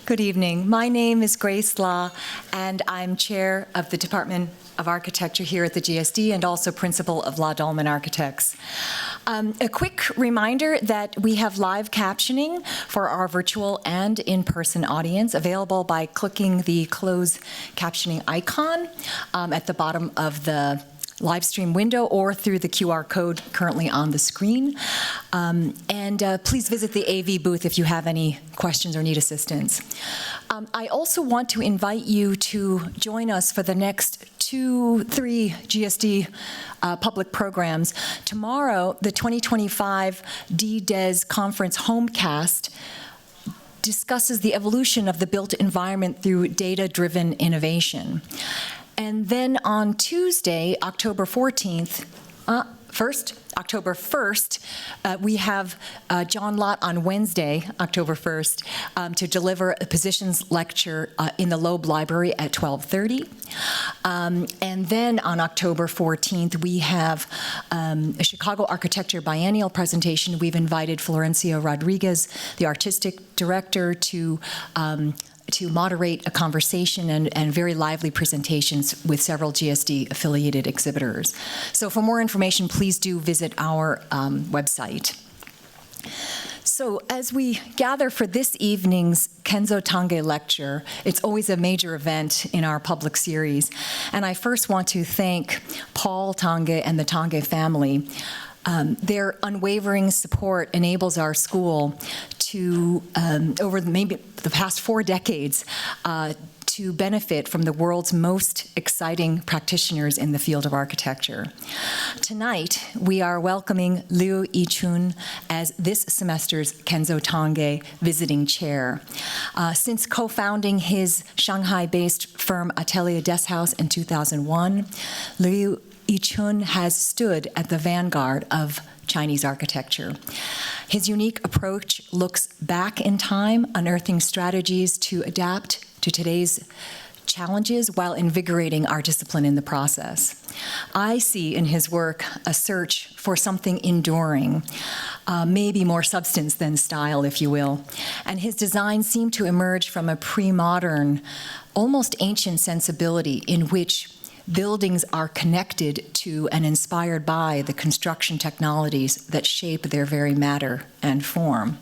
Good evening. My name is Grace Law, and I'm chair of the Department of Architecture here at the GSD and also principal of La Dolman Architects. A quick reminder that we have live captioning for our virtual and in-person audience available by clicking the close captioning icon at the bottom of the live stream window or through the QR code currently on the screen. Please visit the AV booth if you have any questions or need assistance. I also want to invite you to join us for the next 2-3 GSD public programs. Tomorrow, the 2025 DDES Conference Homecast discusses the evolution of the built environment through data-driven innovation. And then on Tuesday, October 1st, we have John Lott on Wednesday, October 1st, to deliver a positions lecture in the Loeb Library at 12:30. And then on October 14th, we have a Chicago Architecture Biennial presentation. We've invited Florencio Rodriguez, the artistic director, to moderate a conversation and very lively presentations with several GSD-affiliated exhibitors. So for more information, please do visit our website. So as we gather for this evening's Kenzō Tange lecture, it's always a major event in our public series. And I first want to thank Paul Tange and the Tange family. Their unwavering support enables our school to, over maybe the past 4 decades, to benefit from the world's most exciting practitioners in the field of architecture. Tonight, we are welcoming Liu Yichun as this semester's Kenzō Tange visiting chair. Since co-founding his Shanghai-based firm Atelier des Haus in 2001, Liu Yichun has stood at the vanguard of Chinese architecture. His unique approach looks back in time, unearthing strategies to adapt to today's challenges while invigorating our discipline in the process. I see in his work a search for something enduring, maybe more substance than style, if you will. And his designs seem to emerge from a pre-modern, almost ancient sensibility in which buildings are connected to and inspired by the construction technologies that shape their very matter and form.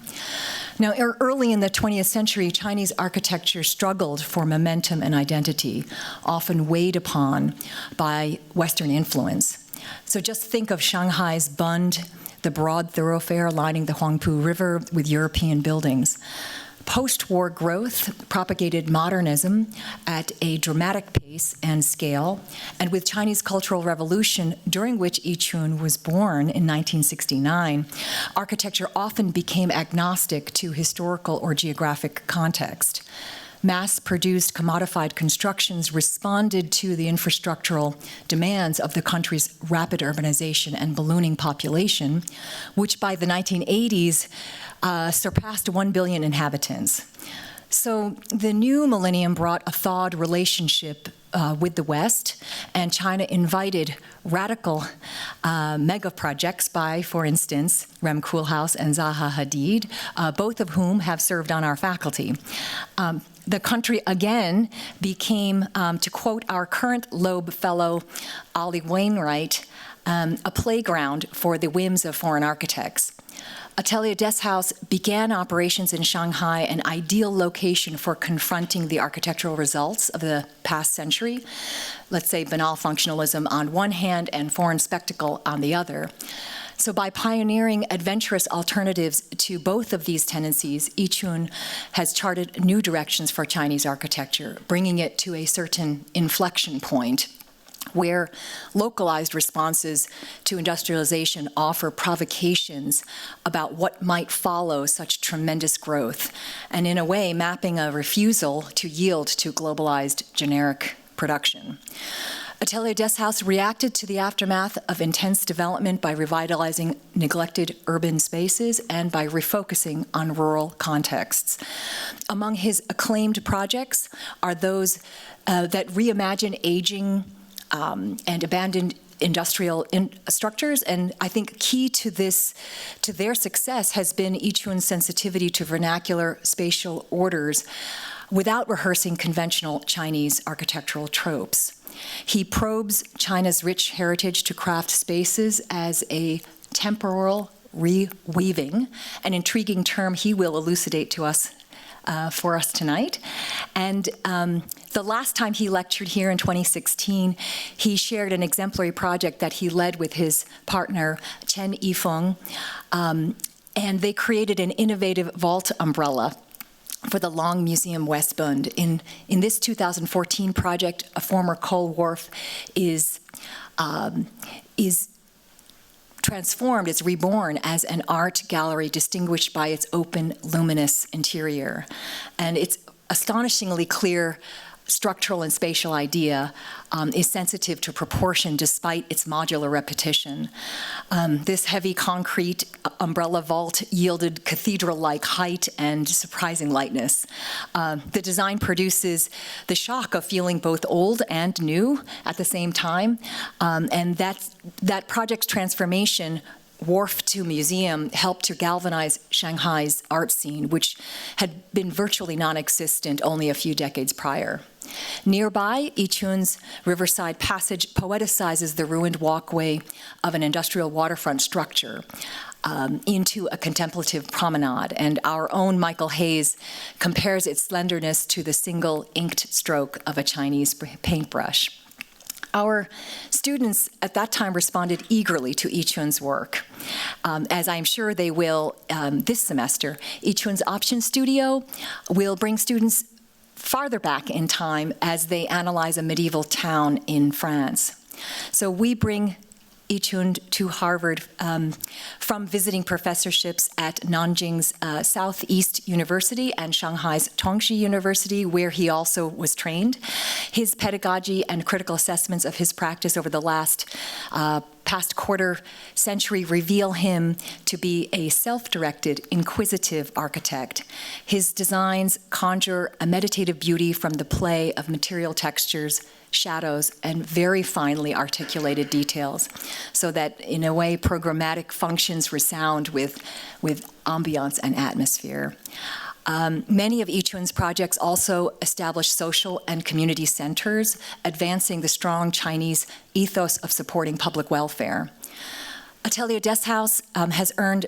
Now, early in the 20th century, Chinese architecture struggled for momentum and identity, often weighed upon by Western influence. So just think of Shanghai's Bund, the broad thoroughfare lining the Huangpu River with European buildings. Post-war growth propagated modernism at a dramatic pace and scale, and with Chinese Cultural Revolution, during which Yichun was born in 1969, architecture often became agnostic to historical or geographic context. Mass-produced commodified constructions responded to the infrastructural demands of the country's rapid urbanization and ballooning population, which by the 1980s surpassed 1 billion inhabitants. So the new millennium brought a thawed relationship with the West, and China invited radical mega projects by, for instance, Rem Koolhaas and Zaha Hadid, both of whom have served on our faculty. The country again became, to quote our current Loeb Fellow, Ali Wainwright, a playground for the whims of foreign architects. Atelier des Haus began operations in Shanghai, an ideal location for confronting the architectural results of the past century, let's say banal functionalism on one hand and foreign spectacle on the other. So by pioneering adventurous alternatives to both of these tendencies, Yichun has charted new directions for Chinese architecture, bringing it to a certain inflection point where localized responses to industrialization offer provocations about what might follow such tremendous growth, and in a way mapping a refusal to yield to globalized generic production. Atelier des Haus reacted to the aftermath of intense development by revitalizing neglected urban spaces and by refocusing on rural contexts. Among his acclaimed projects are those that reimagine aging and abandoned industrial structures, and I think key to their success has been Yichun's sensitivity to vernacular spatial orders without rehearsing conventional Chinese architectural tropes. He probes China's rich heritage to craft spaces as a temporal reweaving, an intriguing term he will elucidate to us for us tonight. And the last time he lectured here in 2016, he shared an exemplary project that he led with his partner, Chen Yifeng, and they created an innovative vault umbrella for the Long Museum West Bund. In this 2014 project, a former coal wharf is transformed, it's reborn as an art gallery distinguished by its open, luminous interior. And its astonishingly clear structural and spatial idea is sensitive to proportion despite its modular repetition. This heavy concrete umbrella vault yielded cathedral-like height and surprising lightness. The design produces the shock of feeling both old and new at the same time, and that project's transformation, wharf to museum, helped to galvanize Shanghai's art scene, which had been virtually non-existent only a few decades prior. Nearby, Yichun's Riverside Passage poeticizes the ruined walkway of an industrial waterfront structure into a contemplative promenade, and our own Michael Hayes compares its slenderness to the single inked stroke of a Chinese paintbrush. Our students at that time responded eagerly to Yichun's work, as I'm sure they will this semester. Yichun's Option Studio will bring students farther back in time as they analyze a medieval town in France. So we bring Yichun to Harvard from visiting professorships at Nanjing's Southeast University and Shanghai's Tange University, where he also was trained. His pedagogy and critical assessments of his practice over the past quarter century reveal him to be a self-directed, inquisitive architect. His designs conjure a meditative beauty from the play of material textures, shadows, and very finely articulated details, so that, in a way, programmatic functions resound with ambiance and atmosphere. Many of Yichun's projects also establish social and community centers, advancing the strong Chinese ethos of supporting public welfare. Atelier Deshaus has earned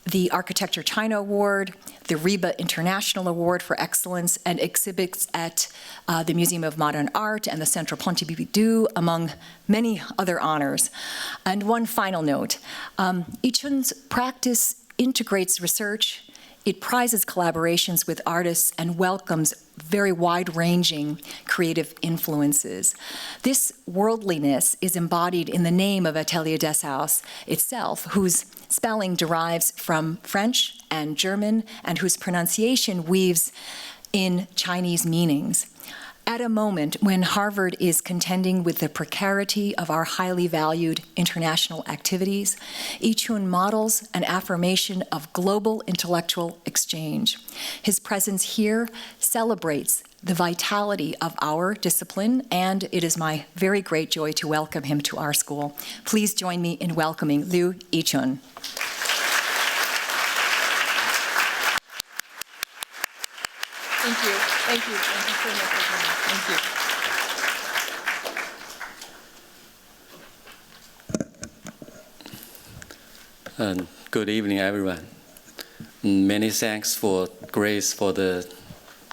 the Architecture China Award, the RIBA International Award for Excellence, and exhibits at the Museum of Modern Art and the Central Pompidou, among many other honors. And one final note, Yichun's practice integrates research, it prizes collaborations with artists, and welcomes very wide-ranging creative influences. This worldliness is embodied in the name of Atelier Deshaus itself, whose spelling derives from French and German, and whose pronunciation weaves in Chinese meanings. At a moment when Harvard is contending with the precarity of our highly valued international activities, Yichun models an affirmation of global intellectual exchange. His presence here celebrates the vitality of our discipline, and it is my very great joy to welcome him to our school. Please join me in welcoming Liu Yichun. Thank you. Thank you. Thank you so much for coming. Thank you. Good evening, everyone. Many thanks for Grace for the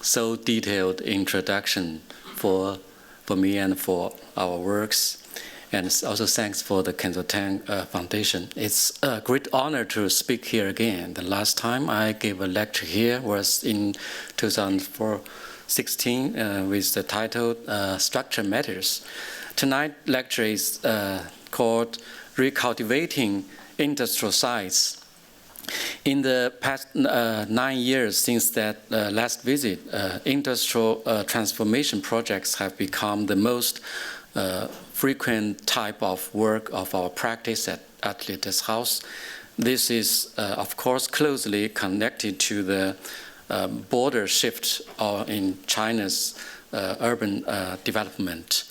so detailed introduction for me and for our works. And also thanks for the Kenzō Foundation. It's a great honor to speak here again. The last time I gave a lecture here was in 2016 with the title Structure Matters. Tonight's lecture is called Re-Cultivating Industrial Sites. In the past 9 years since that last visit, industrial transformation projects have become the most frequent type of work of our practice at Atelier Deshaus. This is, of course, closely connected to the border shift in China's urban development.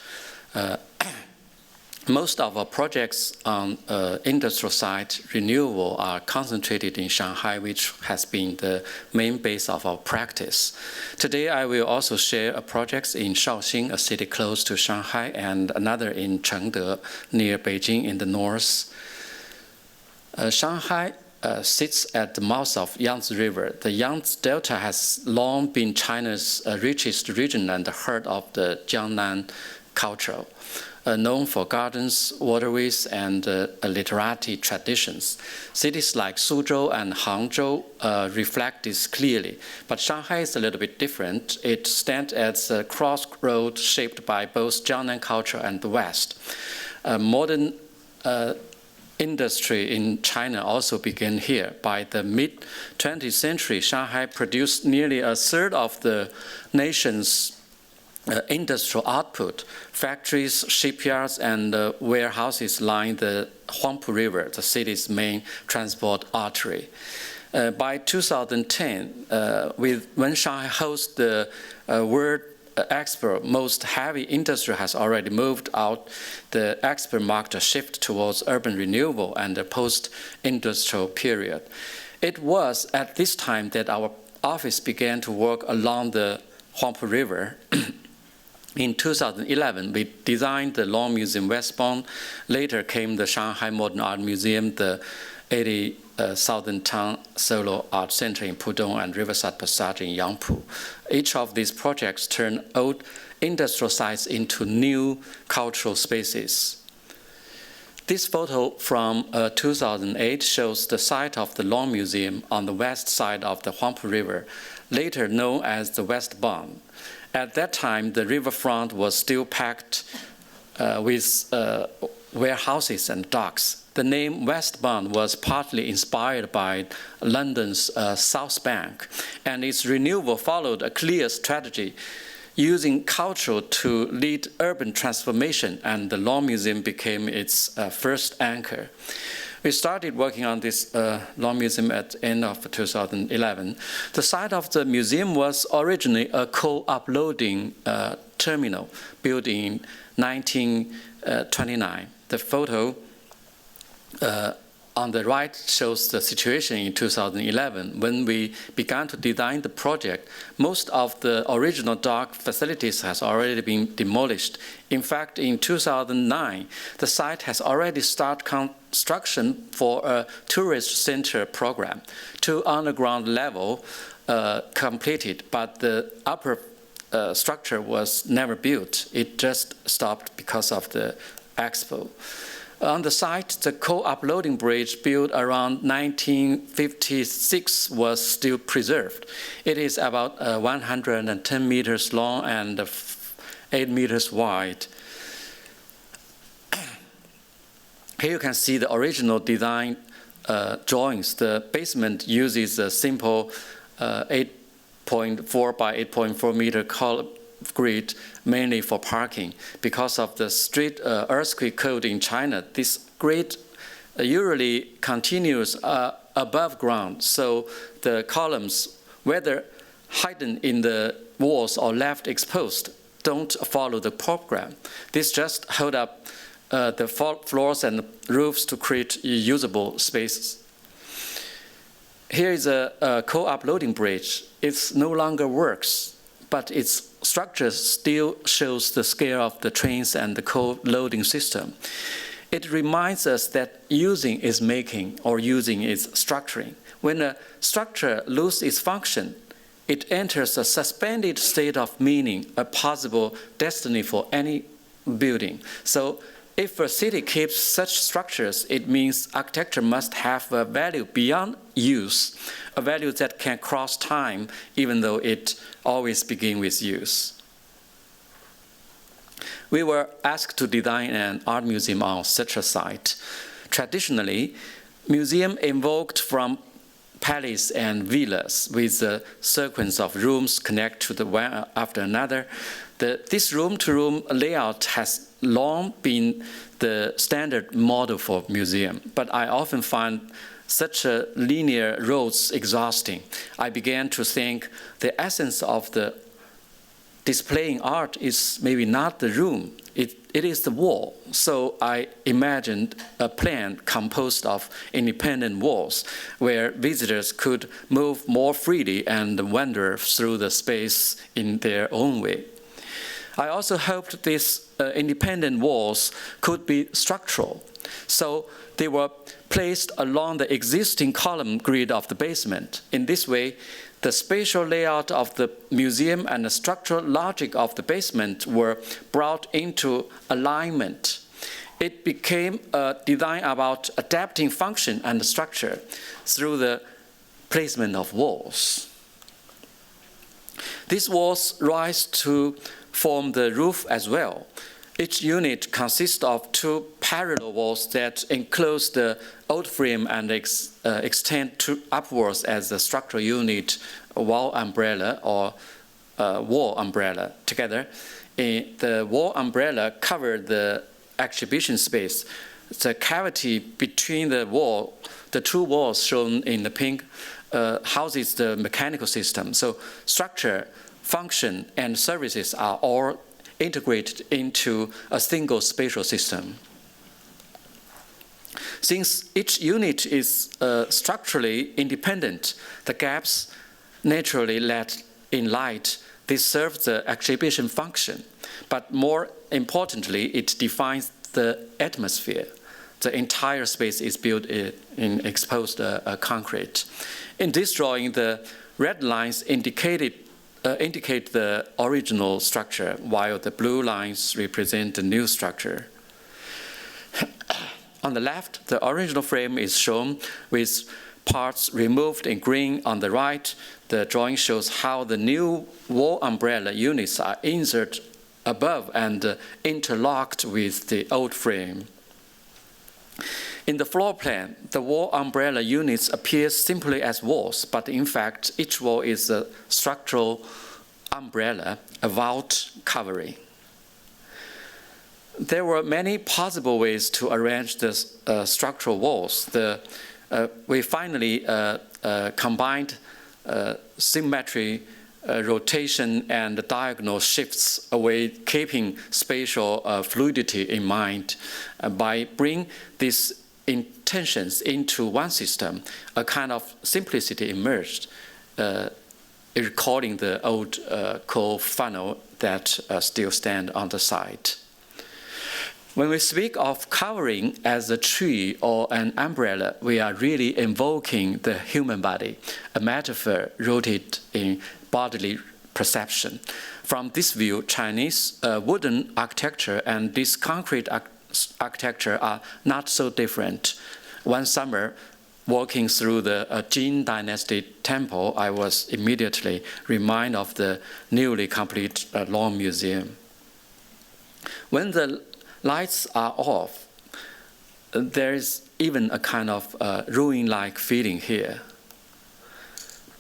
Most of our projects on industrial site renewal are concentrated in Shanghai, which has been the main base of our practice. Today, I will also share projects in Shaoxing, a city close to Shanghai, and another in Chengde, near Beijing in the north. Shanghai sits at the mouth of Yangtze River. The Yangtze Delta has long been China's richest region and the heart of the Jiangnan culture. Known for gardens, waterways, and literary traditions. Cities like Suzhou and Hangzhou reflect this clearly, but Shanghai is a little bit different. It stands as a crossroad shaped by both Jiangnan culture and the West. Modern industry in China also began here. By the mid-20th century, Shanghai produced nearly a third of the nation's industrial output. Factories, shipyards, and warehouses line the Huangpu River, the city's main transport artery. By 2010, when Shanghai hosts the World Expo, most heavy industry has already moved out. The expo marked a shift towards urban renewal and the post-industrial period. It was at this time that our office began to work along the Huangpu River. In 2011, we designed the Long Museum West Bund. Later came the Shanghai Modern Art Museum, the 80,000-ton Solo Art Center in Pudong, and Riverside Passage in Yangpu. Each of these projects turned old industrial sites into new cultural spaces. This photo from 2008 shows the site of the Long Museum on the west side of the Huangpu River, later known as the West Bund. At that time, the riverfront was still packed with warehouses and docks. The name West Bund was partly inspired by London's South Bank, and its renewal followed a clear strategy, using culture to lead urban transformation, and the Long Museum became its first anchor. We started working on this Long Museum at the end of 2011. The site of the museum was originally a coal-uploading terminal built in 1929. The photo on the right shows the situation in 2011. When we began to design the project, most of the original dock facilities has already been demolished. In fact, in 2009, the site has already started construction for a tourist center program. 2 underground level completed, but the upper structure was never built. It just stopped because of the expo. On the site, the coal-uploading bridge built around 1956 was still preserved. It is about 110 meters long and 8 meters wide. Here you can see the original design drawings. The basement uses a simple 8.4 by 8.4 meter column grid, mainly for parking. Because of the strict earthquake code in China, this grid usually continues above ground, so the columns, whether hidden in the walls or left exposed, don't follow the program. This just hold up the floors and roofs to create usable spaces. Here is a coal-uploading bridge. It no longer works, but its structure still shows the scale of the trains and the coal loading system. It reminds us that using is making, or using is structuring. When a structure loses its function, it enters a suspended state of meaning, a possible destiny for any building. So if a city keeps such structures, it means architecture must have a value beyond use, a value that can cross time, even though it always begins with use. We were asked to design an art museum on such a site. Traditionally, museum evoked from palace and villas with a sequence of rooms connect to the one after another. This room-to-room layout has long been the standard model for museum, but I often find such a linear roads exhausting. I began to think the essence of the displaying art is maybe not the room, it is the wall. So I imagined a plan composed of independent walls where visitors could move more freely and wander through the space in their own way. I also hoped these independent walls could be structural. So they were placed along the existing column grid of the basement. In this way, the spatial layout of the museum and the structural logic of the basement were brought into alignment. It became a design about adapting function and structure through the placement of walls. These walls rise to form the roof as well. Each unit consists of two parallel walls that enclose the old frame and extend upwards as a structural unit, wall umbrella or wall umbrella together. The wall umbrella covered the exhibition space. The cavity between the two walls shown in the pink, houses the mechanical system. So structure, function, and services are all integrated into a single spatial system. Since each unit is structurally independent, the gaps naturally let in light. They serve the exhibition function, but more importantly, it defines the atmosphere. The entire space is built in exposed concrete. In this drawing, the red lines indicate the original structure, while the blue lines represent the new structure. On the left, the original frame is shown with parts removed in green. On the right, the drawing shows how the new wall umbrella units are inserted above and interlocked with the old frame. In the floor plan, the wall umbrella units appear simply as walls, but in fact, each wall is a structural umbrella, a vault covering. There were many possible ways to arrange the structural walls. We finally combined symmetry, rotation, and diagonal shifts away, keeping spatial fluidity in mind. By bringing these intentions into one system, a kind of simplicity emerged, recalling the old coal funnel that still stand on the site. When we speak of covering as a tree or an umbrella, we are really invoking the human body, a metaphor rooted in bodily perception. From this view, Chinese wooden architecture and this concrete architecture are not so different. One summer, walking through the Jin Dynasty temple, I was immediately reminded of the newly complete Long Museum. When the lights are off, there is even a kind of ruin-like feeling here.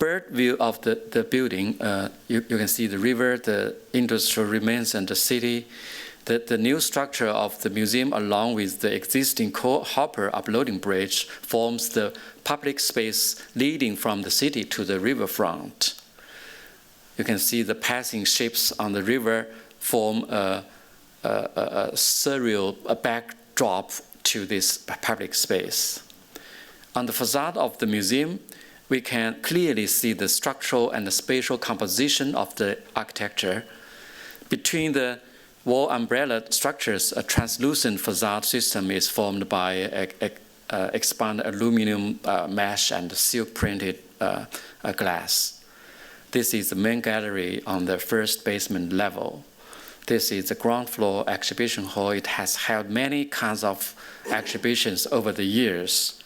Bird view of the building, you can see the river, the industrial remains, and the city. The new structure of the museum, along with the existing hopper uploading bridge, forms the public space leading from the city to the riverfront. You can see the passing ships on the river form a surreal backdrop to this public space. On the facade of the museum, we can clearly see the structural and the spatial composition of the architecture. Between the wall umbrella structures, a translucent facade system is formed by expanded aluminum mesh and silk-printed glass. This is the main gallery on the first basement level. This is the ground floor exhibition hall. It has held many kinds of exhibitions over the years.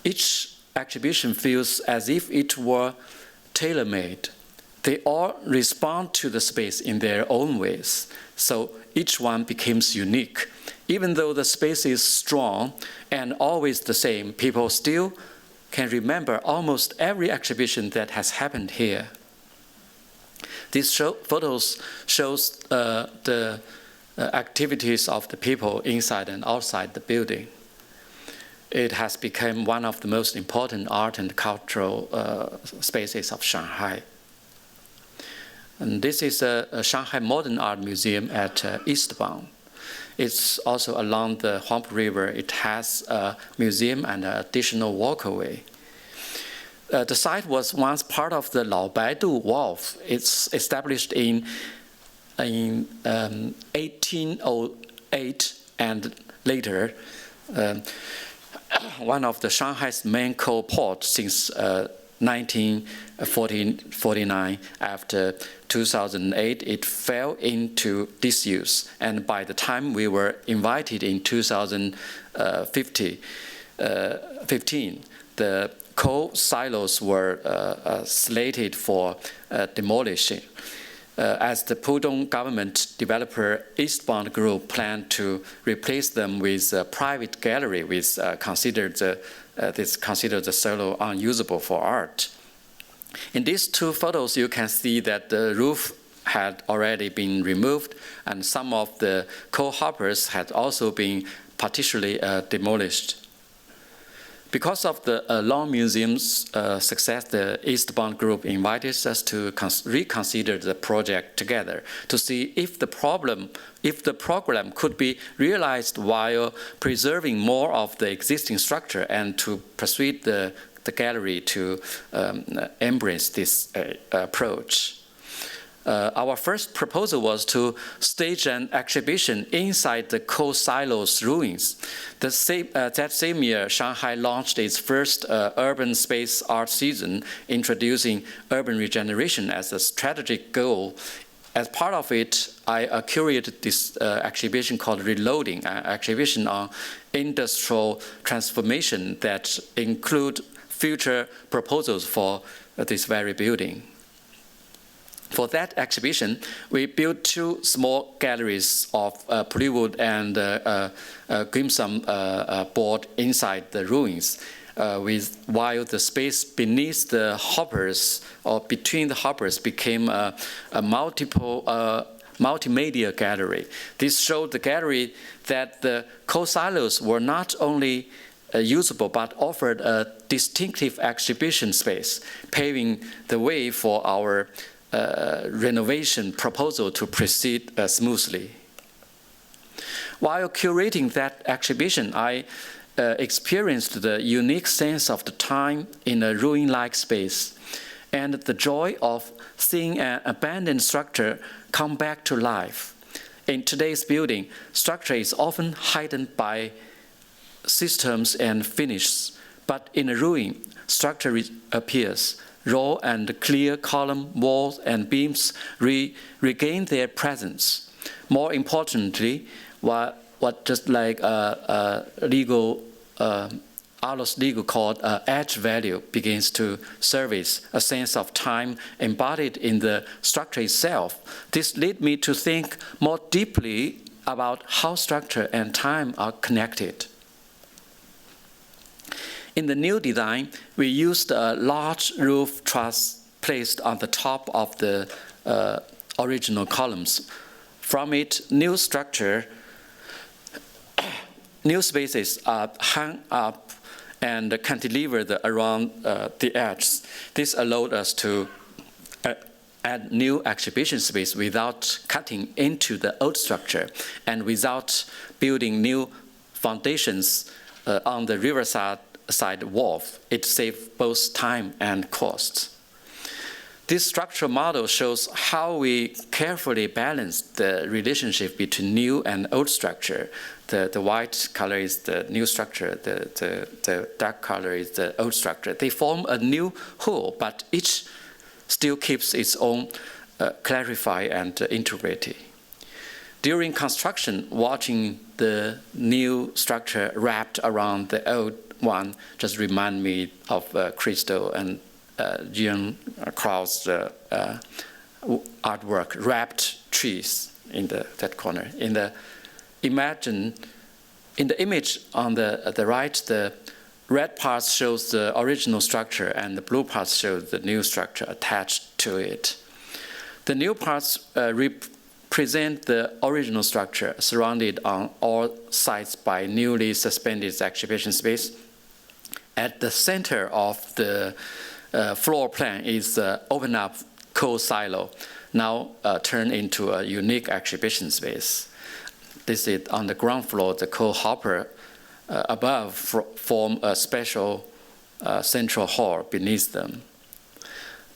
Each exhibition feels as if it were tailor-made. They all respond to the space in their own ways, so each one becomes unique. Even though the space is strong and always the same, people still can remember almost every exhibition that has happened here. These photos shows the activities of the people inside and outside the building. It has become one of the most important art and cultural spaces of Shanghai. And this is a Shanghai Modern Art Museum at East Bund. It's also along the Huangpu River. It has a museum and an additional walkway. The site was once part of the Laobaidu Wharf. It's established in 1808 and later one of the Shanghai's main coal ports since 1949. After 2008, it fell into disuse, and by the time we were invited in 2015, the coal silos were slated for demolition. As the Pudong government developer East Bund Group planned to replace them with a private gallery, which considered the silo unusable for art. In these two photos, you can see that the roof had already been removed, and some of the coal hoppers had also been partially demolished. Because of the Long Museum's success, the East Bund Group invited us to reconsider the project together to see if the program could be realized while preserving more of the existing structure, and to persuade the gallery to embrace this approach. Our first proposal was to stage an exhibition inside the coal silos ruins. That same year, Shanghai launched its first urban space art season, introducing urban regeneration as a strategic goal. As part of it, I curated this exhibition called Reloading, an exhibition on industrial transformation that include future proposals for this very building. For that exhibition, we built two small galleries of plywood and gypsum board inside the ruins, while the space beneath the hoppers or between the hoppers became a multimedia gallery. This showed the gallery that the coal silos were not only usable but offered a distinctive exhibition space, paving the way for our renovation proposal to proceed smoothly. While curating that exhibition, I experienced the unique sense of the time in a ruin-like space, and the joy of seeing an abandoned structure come back to life. In today's building, structure is often hidden by systems and finishes, but in a ruin, structure appears. Raw and clear column, walls, and beams regain their presence. More importantly, what just like Arlos Legal called edge value begins to surface, a sense of time embodied in the structure itself. This led me to think more deeply about how structure and time are connected. In the new design, we used a large roof truss placed on the top of the original columns. From it, new spaces are hung up and cantilevered around the edges. This allowed us to add new exhibition space without cutting into the old structure and without building new foundations on the Riverside Wharf. It saved both time and cost. This structural model shows how we carefully balance the relationship between new and old structure. The white color is the new structure, the dark color is the old structure. They form a new whole, but each still keeps its own clarify and integrity. During construction, watching the new structure wrapped around the old one just remind me of Crystal and Jean Krau's artwork, wrapped trees in that corner. In the image on the right, the red part shows the original structure and the blue part shows the new structure attached to it. The new parts represent the original structure, surrounded on all sides by newly suspended exhibition space. At the center of the floor plan is the open-up coal silo, now turned into a unique exhibition space. This is on the ground floor, the coal hopper above form a special central hall beneath them.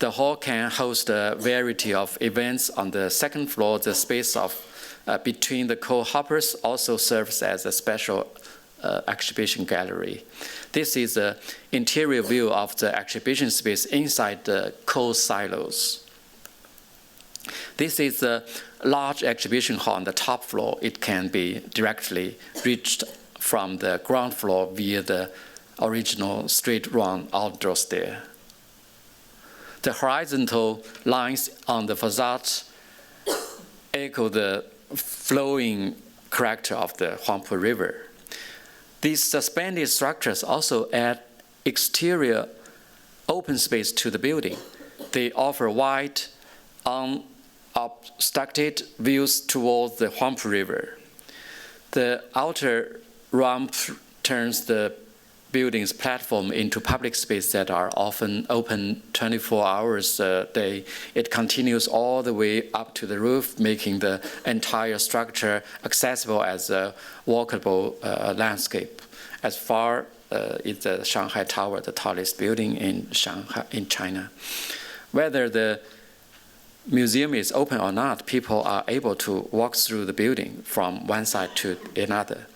The hall can host a variety of events. On the second floor, the space between the coal hoppers also serves as a special exhibition gallery. This is the interior view of the exhibition space inside the coal silos. This is a large exhibition hall on the top floor. It can be directly reached from the ground floor via the original straight-run outdoor stair. The horizontal lines on the facade echo the flowing character of the Huangpu River. These suspended structures also add exterior open space to the building. They offer wide, unobstructed views towards the Huangpu River. The outer ramp turns the building's platform into public space that are often open 24 hours a day. It continues all the way up to the roof, making the entire structure accessible as a walkable landscape. As far as the Shanghai Tower, the tallest building in Shanghai, in China. Whether the museum is open or not, people are able to walk through the building from one side to another.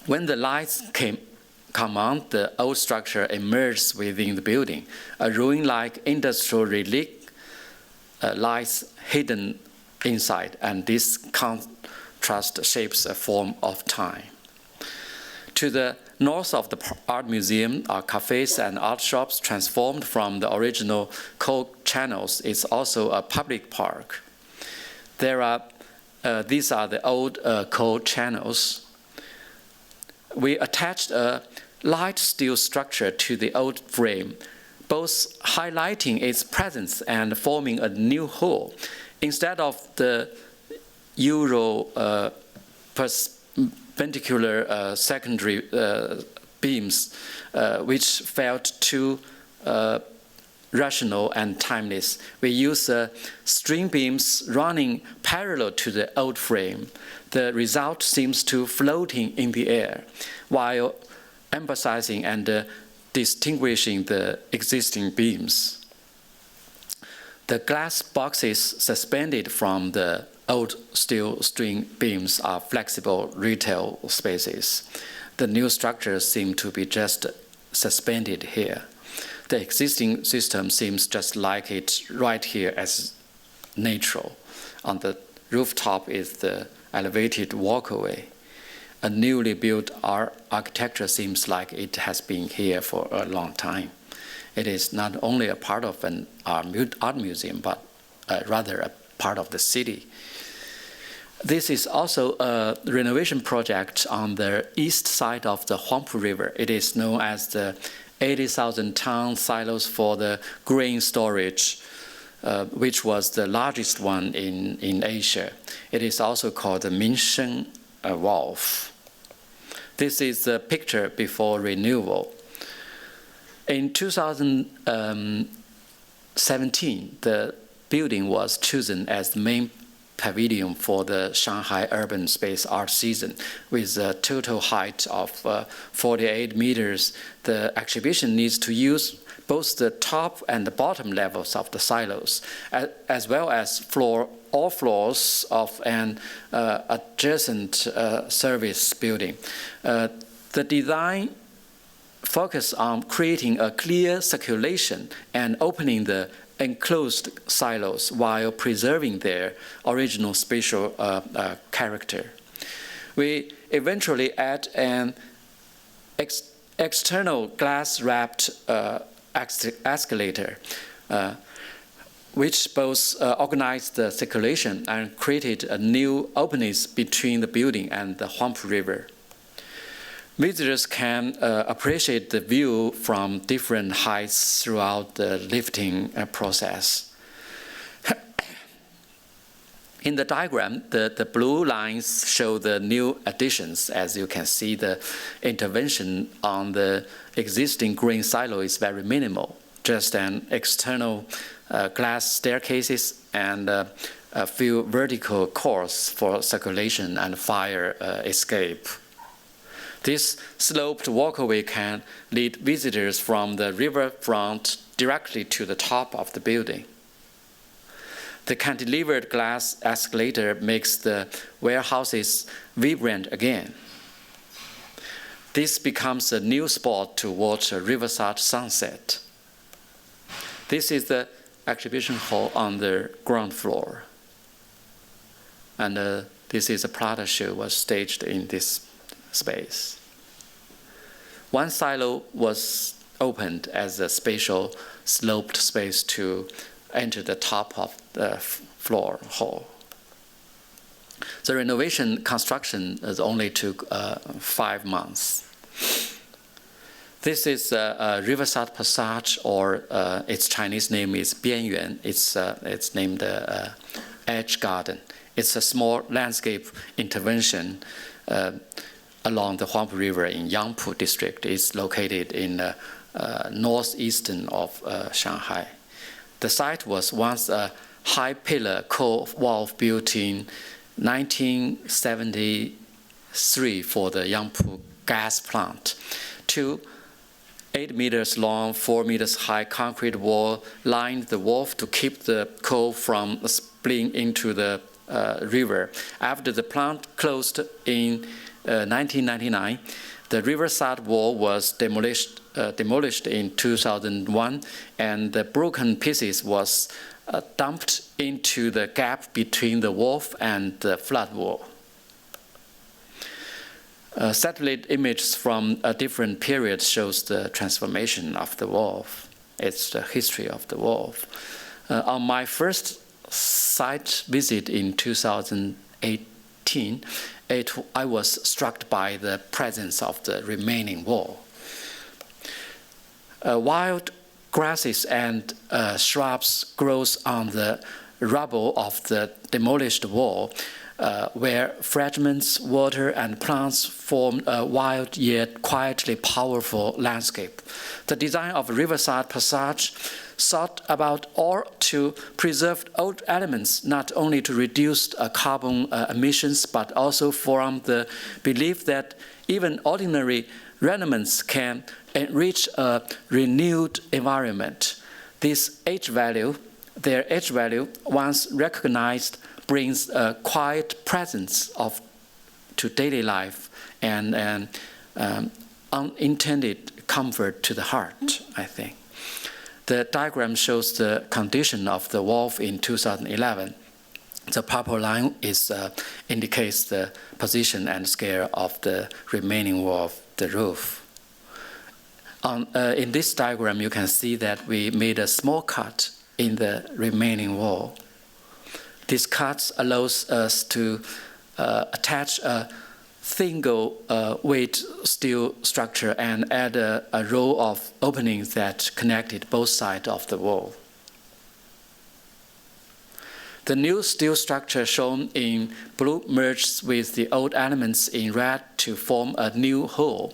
When the lights come on, the old structure emerges within the building. A ruin-like industrial relic lies hidden inside, and this contrast shapes a form of time. To the north of the art museum are cafes and art shops transformed from the original coal channels. It's also a public park. These are the old coal channels. We attached a light steel structure to the old frame, both highlighting its presence and forming a new whole. Instead of the usual perpendicular secondary beams, which felt too rational and timeless, we use string beams running parallel to the old frame. The result seems to floating in the air, while emphasizing and distinguishing the existing beams. The glass boxes suspended from the old steel string beams are flexible retail spaces. The new structures seem to be just suspended here. The existing system seems just like it right here as natural. On the rooftop is the elevated walkway. A newly built architecture seems like it has been here for a long time. It is not only a part of an art museum, but rather a part of the city. This is also a renovation project on the east side of the Huangpu River. It is known as the 80,000-ton silos for the grain storage, which was the largest one in Asia. It is also called the Yichun Wharf. This is the picture before renewal. In 2017, the building was chosen as the main pavilion for the Shanghai Urban Space Art Season. With a total height of 48 meters, the exhibition needs to use both the top and the bottom levels of the silos, as well as all floors of an adjacent service building. The design focused on creating a clear circulation and opening the enclosed silos while preserving their original spatial character. We eventually add an external glass-wrapped escalator, which both organized the circulation and created a new openness between the building and the Huangpu River. Visitors can appreciate the view from different heights throughout the lifting process. In the diagram, the blue lines show the new additions. As you can see, the intervention on the existing grain silo is very minimal. just an external glass staircases and a few vertical courses for circulation and fire escape. This sloped walkway can lead visitors from the riverfront directly to the top of the building. The cantilevered glass escalator makes the warehouses vibrant again. This becomes a new spot to watch a riverside sunset. This is the exhibition hall on the ground floor. And this is a Prada show was staged in this space. One silo was opened as a spatial sloped space to enter the top of the floor hall. The renovation construction only took 5 months. This is Riverside Passage, or its Chinese name is Bianyuan. It's named Edge Garden. It's a small landscape intervention along the Huangpu River in Yangpu district. It's located in northeastern of Shanghai. The site was once a high pillar coal wharf built in 1973 for the Yangpu gas plant. 2 8 meters long, 4 meters high concrete wall lined the wharf to keep the coal from spilling into the river. After the plant closed in 1999, the riverside wall was demolished in 2001, and the broken pieces was dumped into the gap between the wharf and the flood wall. Satellite images from a different period shows the transformation of the wharf. It's the history of the wharf. On my first site visit in 2018, I was struck by the presence of the remaining wall. Wild grasses and shrubs grows on the rubble of the demolished wall, where fragments, water, and plants form a wild yet quietly powerful landscape. The design of Riverside Passage sought about all to preserve old elements, not only to reduce carbon emissions, but also from the belief that even ordinary remnants can enrich a renewed environment. Their age value, once recognized, brings a quiet presence to daily life and unintended comfort to the heart, I think. The diagram shows the condition of the wharf in 2011. The purple line indicates the position and scale of the remaining wharf, the roof. In this diagram, you can see that we made a small cut in the remaining wall. This cut allows us to attach a single weight steel structure and add a row of openings that connected both sides of the wall. The new steel structure shown in blue merges with the old elements in red to form a new whole.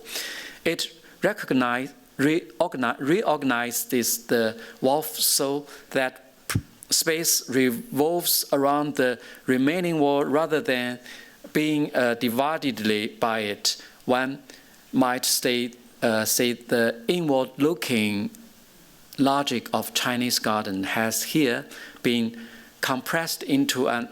It reorganizes the wharf so that space revolves around the remaining wall rather than being divided by it. One might say the inward-looking logic of Chinese garden has here been compressed into an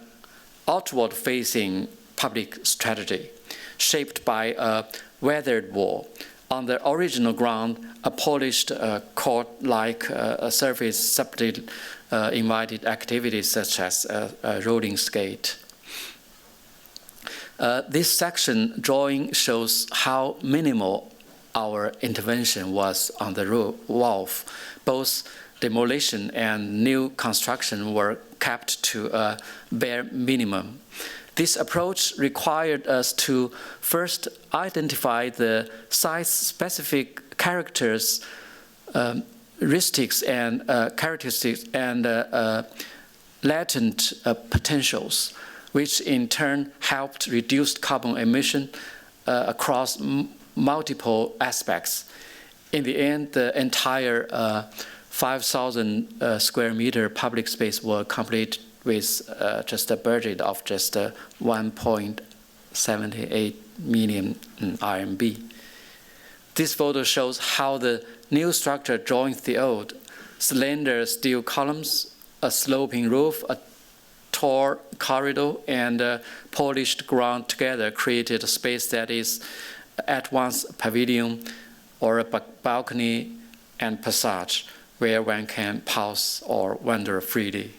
outward-facing public strategy, shaped by a weathered wall. On the original ground, a polished court-like surface subtly invited activities such as a rolling skate. This section drawing shows how minimal our intervention was on the wharf. Both demolition and new construction were kept to a bare minimum. This approach required us to first identify the site-specific characteristics and latent potentials, which in turn helped reduce carbon emission across multiple aspects. In the end, the entire 5,000 square meter public space were complete with just a budget of just 1.78 million RMB. This photo shows how the new structure joins the old. Slender steel columns, a sloping roof, a tall corridor, and polished ground together created a space that is at once a pavilion or a balcony and passage where one can pause or wander freely.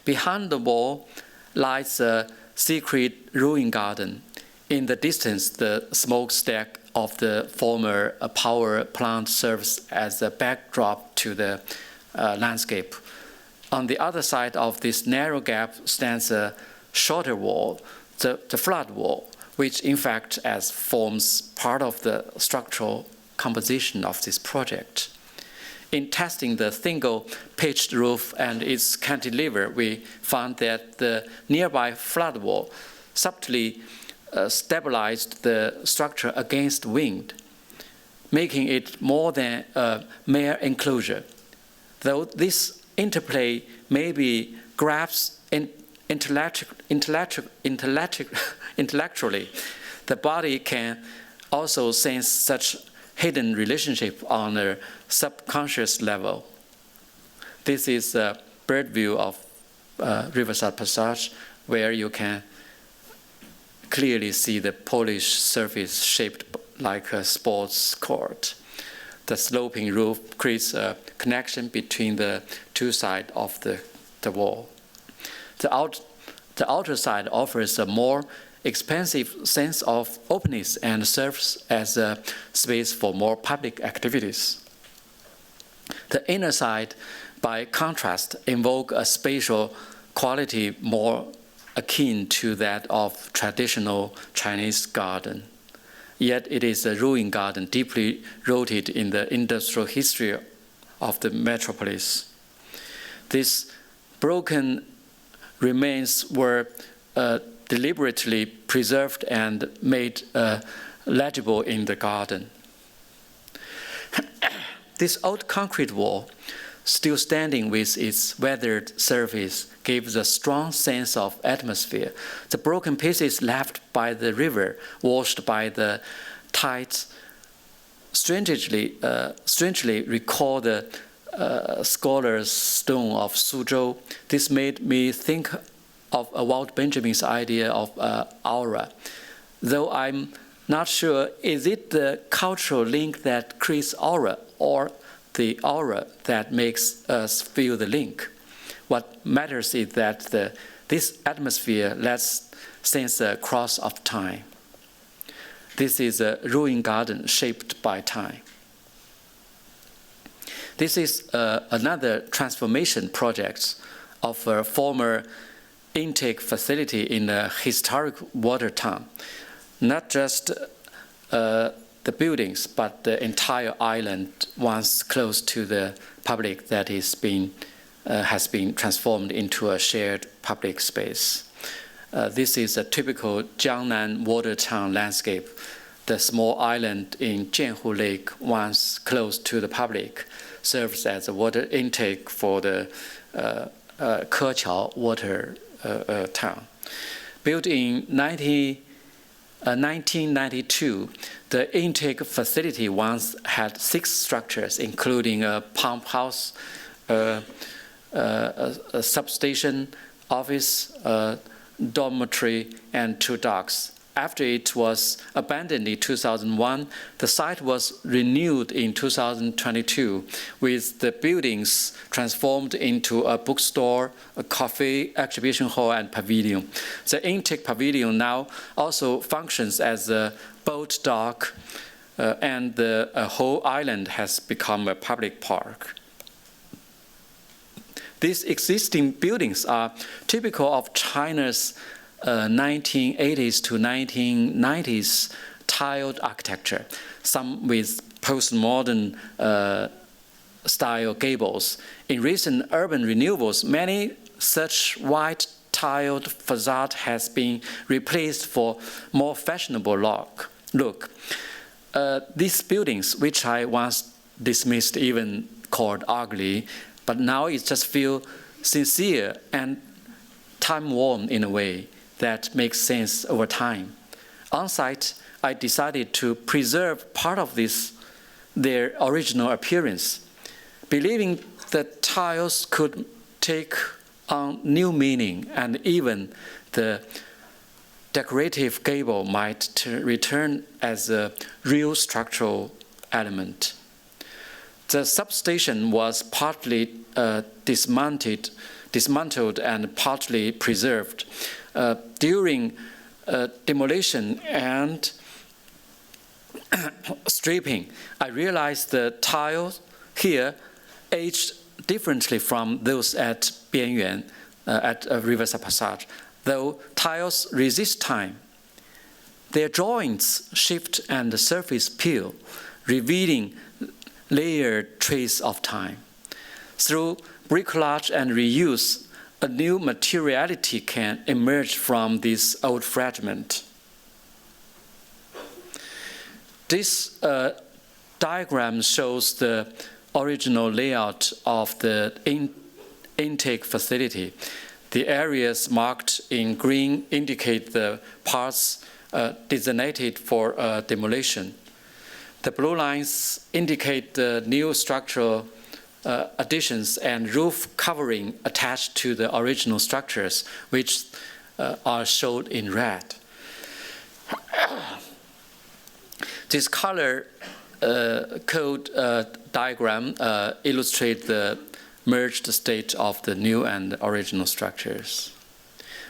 Behind the wall lies a secret ruin garden. In the distance, the smokestack of the former power plant serves as a backdrop to the landscape. On the other side of this narrow gap stands a shorter wall, the flood wall, which in fact forms part of the structural composition of this project. In testing the single pitched roof and its cantilever, we found that the nearby flood wall subtly stabilized the structure against wind, making it more than a mere enclosure. Though this interplay may be grasped intellectually, the body can also sense such hidden relationship on a subconscious level. This is a bird view of Riverside Passage, where you can clearly see the polished surface shaped like a sports court. The sloping roof creates a connection between the two sides of the wall. The outer side offers a more expansive sense of openness and serves as a space for more public activities. The inner side, by contrast, invokes a spatial quality more akin to that of traditional Chinese garden. Yet it is a ruined garden deeply rooted in the industrial history of the metropolis. These broken remains were deliberately preserved and made legible in the garden. This old concrete wall, still standing with its weathered surface, gives a strong sense of atmosphere. The broken pieces left by the river, washed by the tides, strangely recall the scholar's stone of Suzhou. This made me think of Walt Benjamin's idea of aura. Though I'm not sure, is it the cultural link that creates aura, or the aura that makes us feel the link? What matters is that this atmosphere lets sense the cross of time. This is a ruined garden shaped by time. This is another transformation project of a former intake facility in a historic water town. Not just the buildings, but the entire island, once closed to the public, that has been transformed into a shared public space. This is a typical Jiangnan water town landscape. The small island in Jianhu Lake, once closed to the public, serves as a water intake for the Keqiao water town. Built in 1992, the intake facility once had 6 structures, including a pump house, a substation, office, dormitory, and 2 docks. After it was abandoned in 2001, the site was renewed in 2022, with the buildings transformed into a bookstore, a cafe, exhibition hall, and pavilion. The intake pavilion now also functions as a boat dock, and the whole island has become a public park. These existing buildings are typical of China's 1980s to 1990s tiled architecture, some with postmodern style gables. In recent urban renewals, many such white tiled facade has been replaced for more fashionable look. These buildings, which I once dismissed, even called ugly, but now it just feels sincere and time-worn in a way that makes sense over time. On site, I decided to preserve part of their original appearance, believing that tiles could take on new meaning, and even the decorative gable might return as a real structural element. The substation was partly dismantled and partly preserved. During demolition and stripping, I realized the tiles here aged differently from those at Bianyuan, at Riverside Passage, though tiles resist time. Their joints shift and the surface peel, revealing layered trace of time. Through bricolage and reuse, a new materiality can emerge from this old fragment. This diagram shows the original layout of the intake facility. The areas marked in green indicate the parts designated for demolition. The blue lines indicate the new structural additions and roof covering attached to the original structures, which are shown in red. This color code diagram illustrates the merged state of the new and original structures.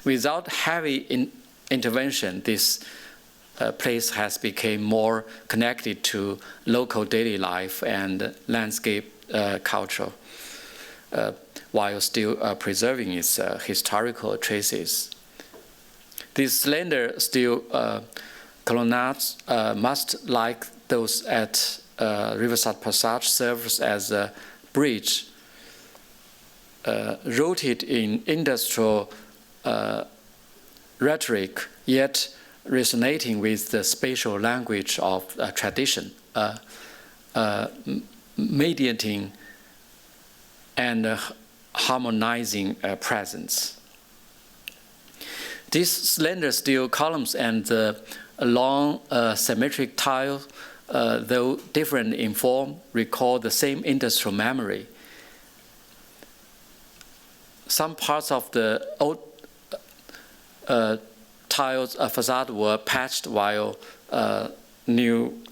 Without heavy intervention, this place has become more connected to local daily life and landscape culture, while still preserving its historical traces. These slender steel colonnades, much like those at Riverside Passage, serves as a bridge rooted in industrial rhetoric, yet resonating with the spatial language of tradition, mediating and harmonizing presence. These slender steel columns and the long symmetric tiles, though different in form, recall the same industrial memory. Some parts of the old tiles facade were patched while with new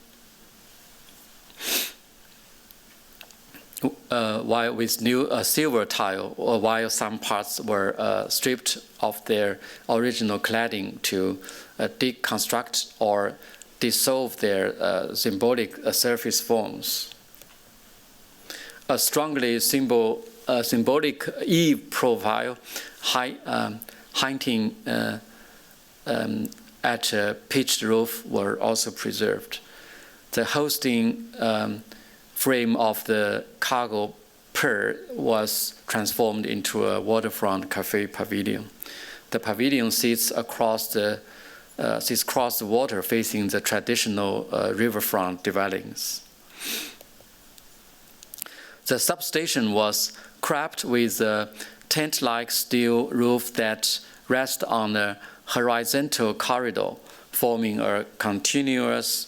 silver tile, or while some parts were stripped of their original cladding to deconstruct or dissolve their symbolic surface forms. A strongly symbolic eave profile hinting at a pitched roof were also preserved. The hosting frame of the cargo pier was transformed into a waterfront cafe pavilion. The pavilion sits across the water, facing the traditional riverfront dwellings. The substation was capped with a tent-like steel roof that rests on a horizontal corridor, forming a continuous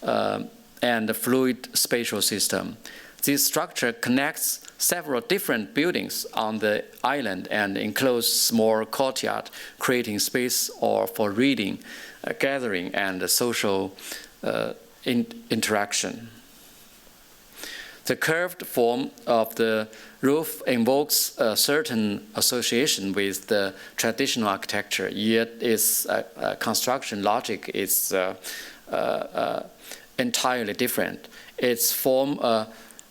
and fluid spatial system. This structure connects several different buildings on the island and encloses small courtyard, creating space for reading, gathering, and social interaction. The curved form of the roof invokes a certain association with the traditional architecture, yet its construction logic is entirely different. Its form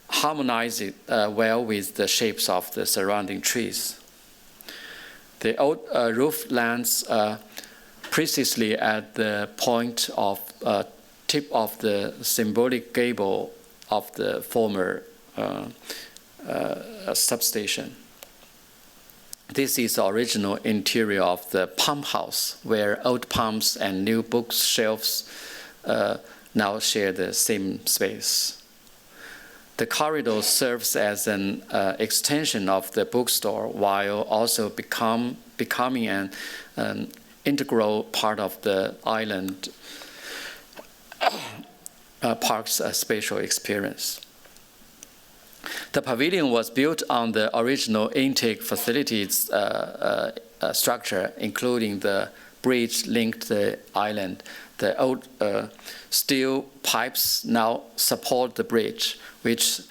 harmonizes well with the shapes of the surrounding trees. The old roof lands precisely at the point of tip of the symbolic gable of the former substation. This is the original interior of the pump house, where old pumps and new bookshelves now share the same space. The corridor serves as an extension of the bookstore while also becoming an integral part of the island park's spatial experience. The pavilion was built on the original intake facilities structure, including the bridge linked the island. The old steel pipes now support the bridge, which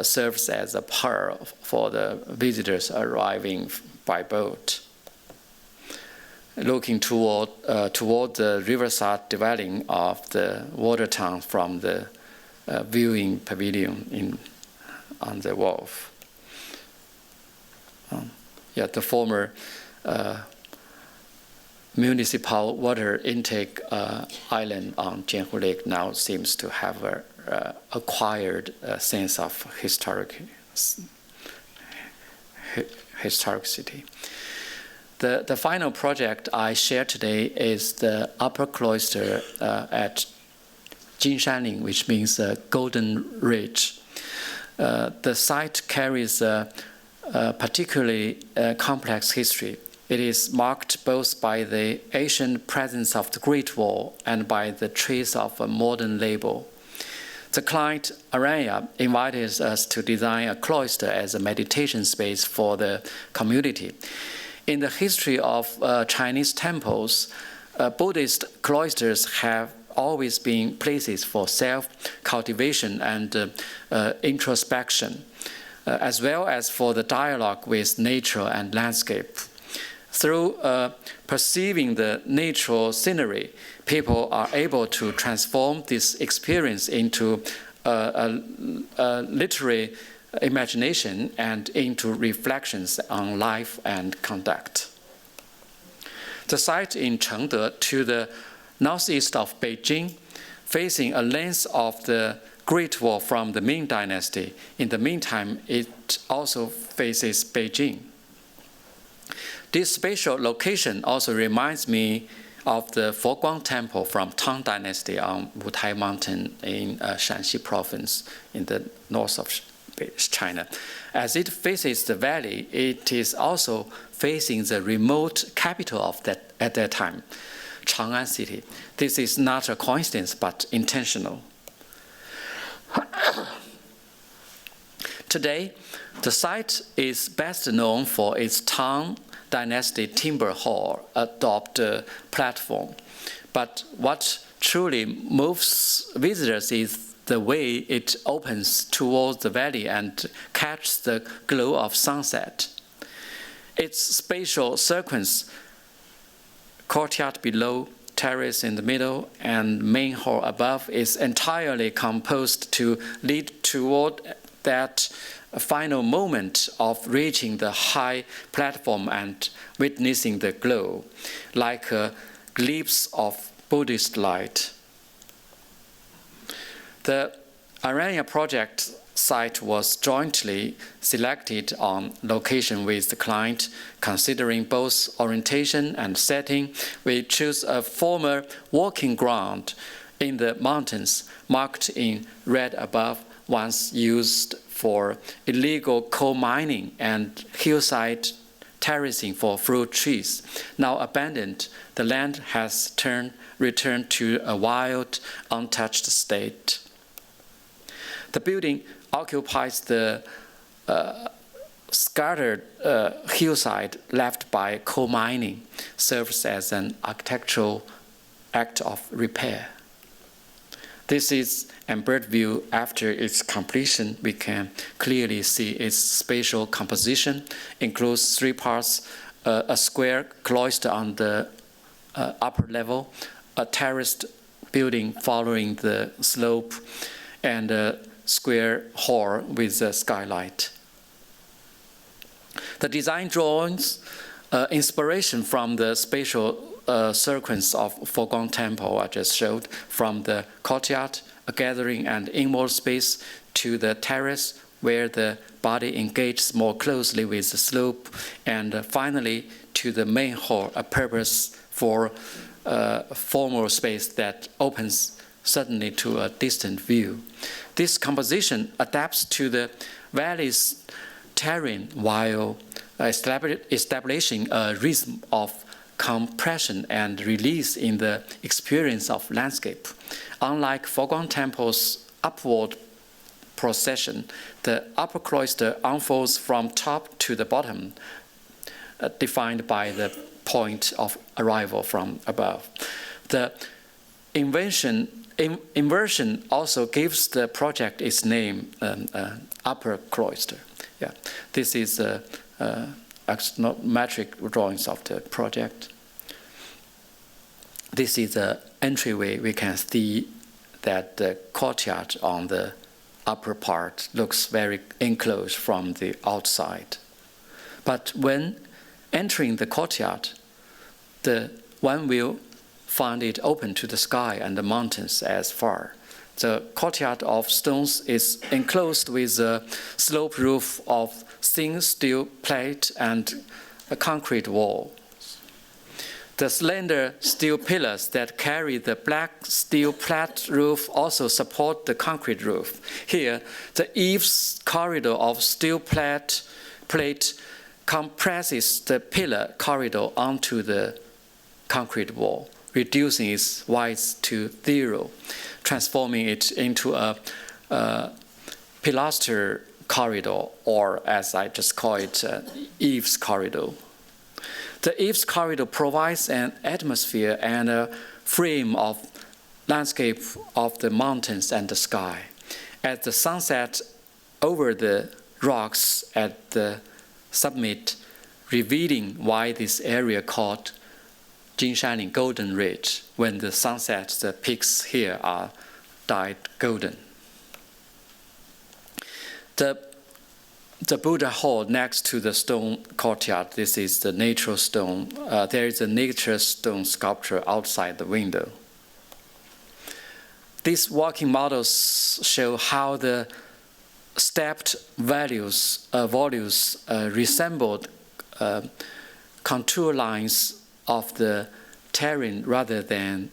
serves as a pier for the visitors arriving by boat. Looking toward the riverside dwelling of the water town from the viewing pavilion on the wharf. The former municipal water intake island on Jianhu Lake now seems to have acquired a sense of historicity. The final project I share today is the upper cloister at Jinshanling, which means Golden Ridge. The site carries a particularly complex history. It is marked both by the ancient presence of the Great Wall and by the trace of a modern label. The client, Aranya, invited us to design a cloister as a meditation space for the community. In the history of Chinese temples, Buddhist cloisters have always been places for self-cultivation and introspection, as well as for the dialogue with nature and landscape. Through perceiving the natural scenery, people are able to transform this experience into a literary imagination and into reflections on life and conduct. The site in Chengde, to the northeast of Beijing, facing a length of the Great Wall from the Ming Dynasty. In the meantime, it also faces Beijing. This spatial location also reminds me of the Foguang Temple from Tang Dynasty on Wutai Mountain in Shanxi Province in the north of China. As it faces the valley, it is also facing the remote capital of at that time, Chang'an City. This is not a coincidence, but intentional. Today, the site is best known for its Tang Dynasty timber hall adopt platform. But what truly moves visitors is the way it opens towards the valley and catches the glow of sunset. Its spatial sequence, courtyard below, terrace in the middle, and main hall above, is entirely composed to lead toward that final moment of reaching the high platform and witnessing the glow, like a glimpse of Buddhist light. The Aranya project site was jointly selected on location with the client. Considering both orientation and setting, we chose a former walking ground in the mountains, marked in red above, once used for illegal coal mining and hillside terracing for fruit trees. Now abandoned, the land has returned to a wild, untouched state. The building occupies the scattered hillside left by coal mining, serves as an architectural act of repair. This is a bird view. After its completion, we can clearly see its spatial composition includes three parts: a square cloister on the upper level, a terraced building following the slope, and a square hall with a skylight. The design drawings inspiration from the spatial sequence of Foguang Temple I just showed, from the courtyard, a gathering and inward space, to the terrace where the body engages more closely with the slope, and finally to the main hall, a purpose for formal space that opens suddenly to a distant view. This composition adapts to the valley's terrain while establishing a rhythm of compression and release in the experience of landscape. Unlike foreground temple's upward procession, the upper cloister unfolds from top to the bottom, defined by the point of arrival from above. The inversion also gives the project its name, upper cloister. Yeah, this is axonometric drawings of the project. This is the entryway. We can see that the courtyard on the upper part looks very enclosed from the outside. But when entering the courtyard, one will find it open to the sky and the mountains as far. The courtyard of stones is enclosed with a slope roof of thin steel plate and a concrete wall. The slender steel pillars that carry the black steel plate roof also support the concrete roof. Here, the eaves corridor of steel plate compresses the pillar corridor onto the concrete wall, reducing its width to 0, transforming it into a pilaster corridor, or as I just call it, eaves corridor. The eaves corridor provides an atmosphere and a frame of landscape of the mountains and the sky. At the sunset over the rocks at the summit, revealing why this area called Jinshanling Golden Ridge. When the sun sets, the peaks here are dyed golden. The Buddha Hall next to the stone courtyard, this is the natural stone. There is a nature stone sculpture outside the window. These walking models show how the stepped volumes resembled contour lines of the terrain rather than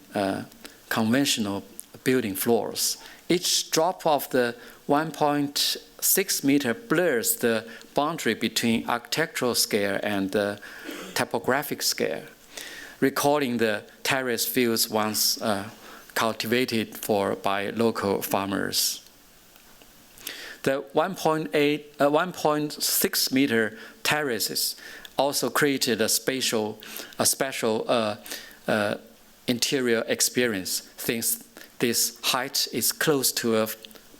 conventional building floors. Each drop of the 1.6 meter blurs the boundary between architectural scale and the topographic scale, recalling the terrace fields once cultivated by local farmers. The 1.6 meter terraces also created a special interior experience, since this height is close to a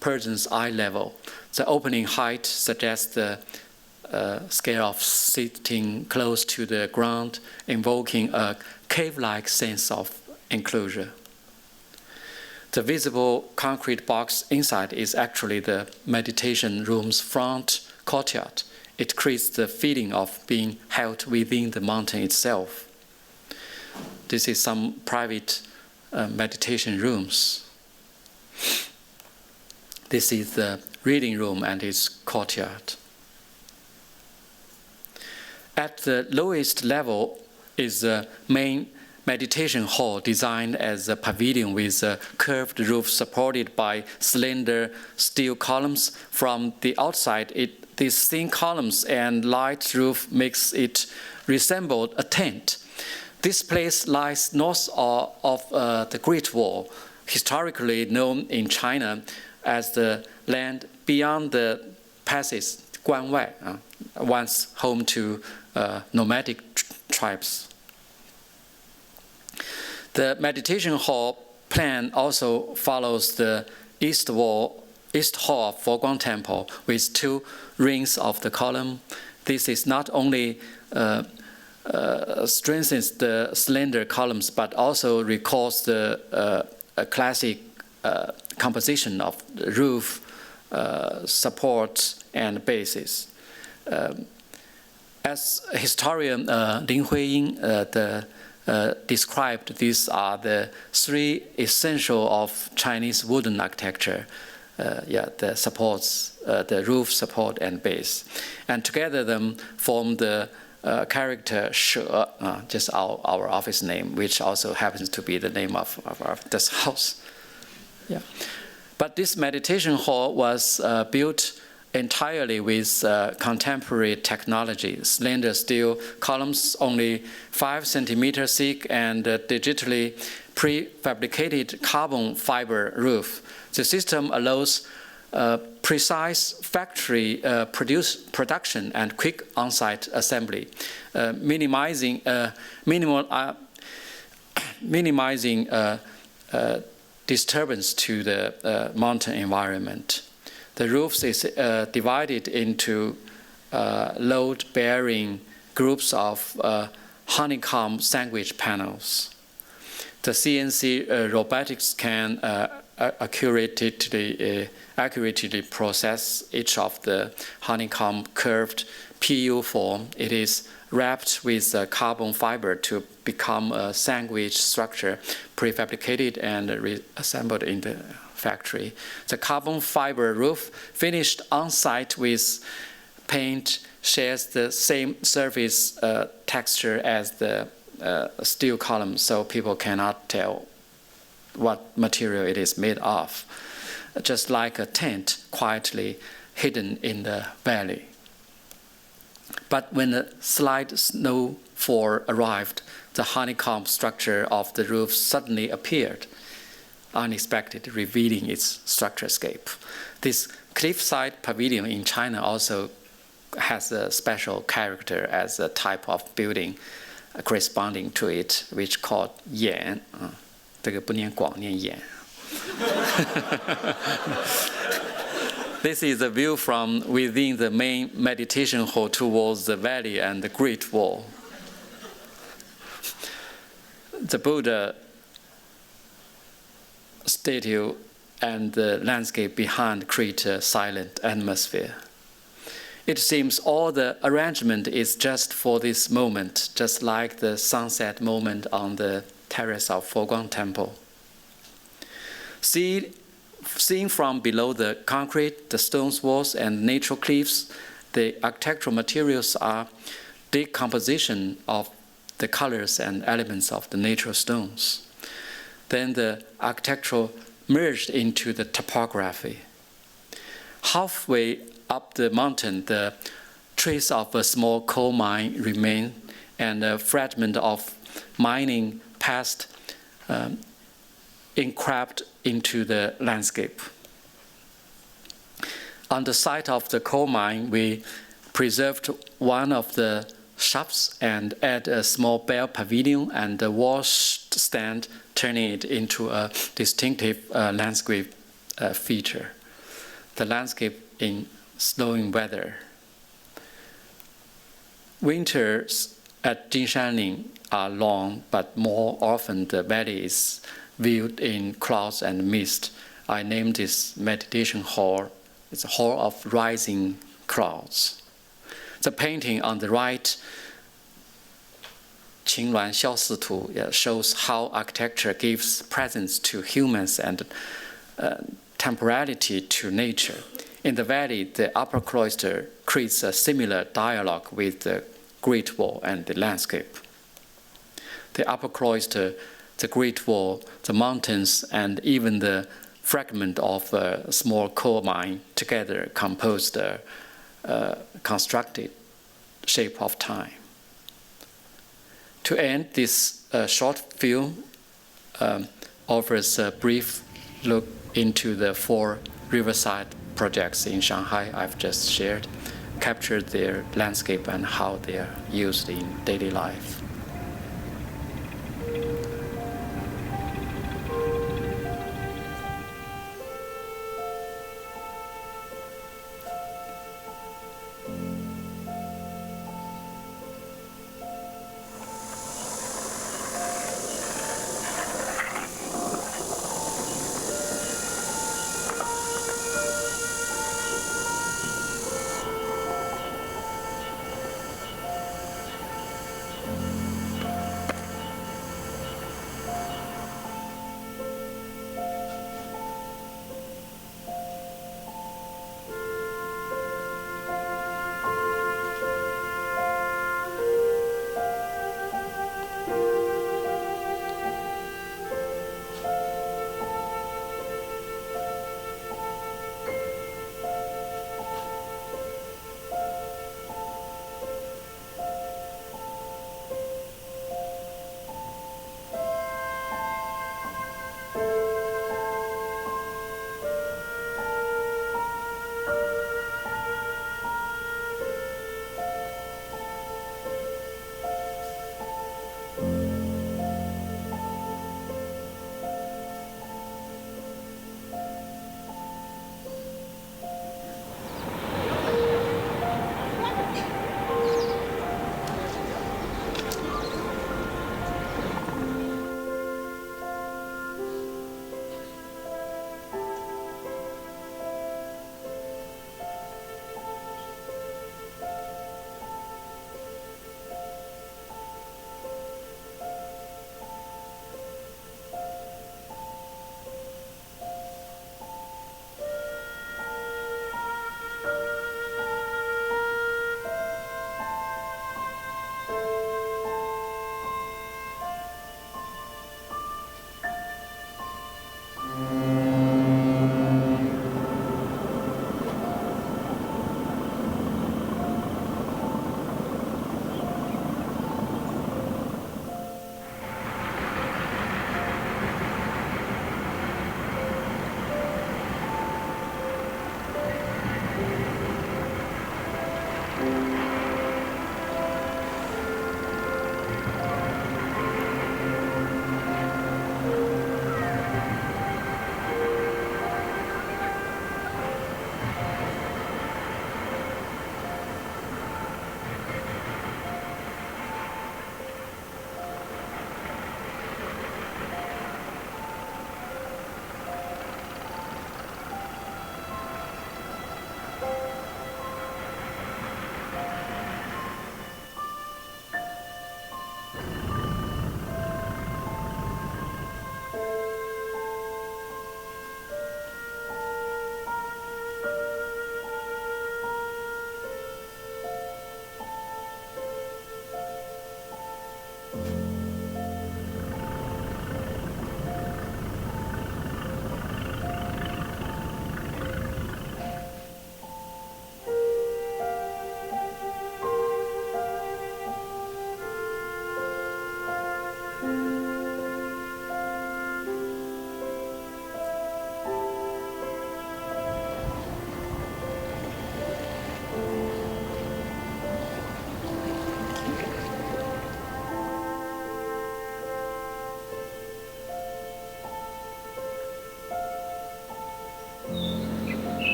person's eye level. The opening height suggests the scale of sitting close to the ground, invoking a cave-like sense of enclosure. The visible concrete box inside is actually the meditation room's front courtyard. It creates the feeling of being held within the mountain itself. This is some private meditation rooms. This is the reading room and its courtyard. At the lowest level is the main meditation hall, designed as a pavilion with a curved roof supported by slender steel columns. From the outside, these thin columns and light roof makes it resemble a tent. This place lies north of the Great Wall, historically known in China as the land beyond the passage, Guanwai, once home to nomadic tribes. The meditation hall plan also follows the east hall of Foguang Temple with 2 rings of the column. This is not only strengthens the slender columns, but also recalls the classic composition of the roof, supports, and bases. As historian Lin Huiying described, these are the 3 essential of Chinese wooden architecture. The supports, the roof support and base. And together them form the character She, just our office name, which also happens to be the name of this house. Yeah. But this meditation hall was built entirely with contemporary technology. Slender steel columns, only 5 centimeters thick, and digitally prefabricated carbon fiber roof. The system allows precise factory production and quick on-site assembly, minimizing disturbance to the mountain environment. The roof is divided into load-bearing groups of honeycomb sandwich panels. The CNC robotics can accurately process each of the honeycomb curved PU form. It is wrapped with carbon fiber to become a sandwich structure, prefabricated and reassembled in the factory. The carbon fiber roof, finished on-site with paint, shares the same surface texture as the steel column, so people cannot tell what material it is made of, just like a tent quietly hidden in the valley. But when a slight snowfall arrived, the honeycomb structure of the roof suddenly appeared, unexpected, revealing its structurescape. This cliffside pavilion in China also has a special character as a type of building corresponding to it, which called yan. 这个不念广，念yan. This is a view from within the main meditation hall towards the valley and the Great Wall. The Buddha statue and the landscape behind create a silent atmosphere. It seems all the arrangement is just for this moment, just like the sunset moment on the terrace of Foguang Temple. Seen from below the concrete, the stone walls, and natural cliffs, the architectural materials are decomposition of the colors and elements of the natural stones. Then the architectural merged into the topography. Halfway up the mountain, the trace of a small coal mine remain, and a fragment of mining past encraped into the landscape. On the site of the coal mine, we preserved one of the shops and add a small bell pavilion and a wash stand, turning it into a distinctive landscape feature. The landscape in snowing weather. Winters at Jinshanling are long, but more often the valley is viewed in clouds and mist. I named this meditation hall, it's a hall of rising clouds. The painting on the right, 秦峦萧寺图, shows how architecture gives presence to humans and temporality to nature. In the valley, the upper cloister creates a similar dialogue with the Great Wall and the landscape. The upper cloister, the Great Wall, the mountains, and even the fragment of a small coal mine together compose the constructed shape of time. To end, this short film offers a brief look into the 4 riverside projects in Shanghai I've just shared, captured their landscape and how they are used in daily life.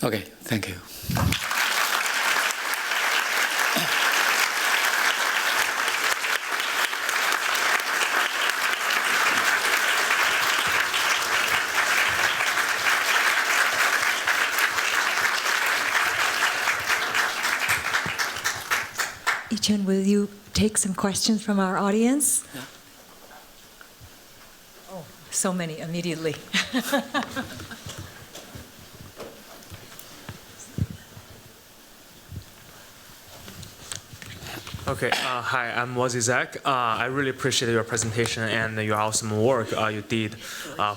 Okay, thank you. Yichun, will you take some questions from our audience? Yeah. Oh, so many immediately. Okay, hi, I'm Zach. I really appreciate your presentation and your awesome work you did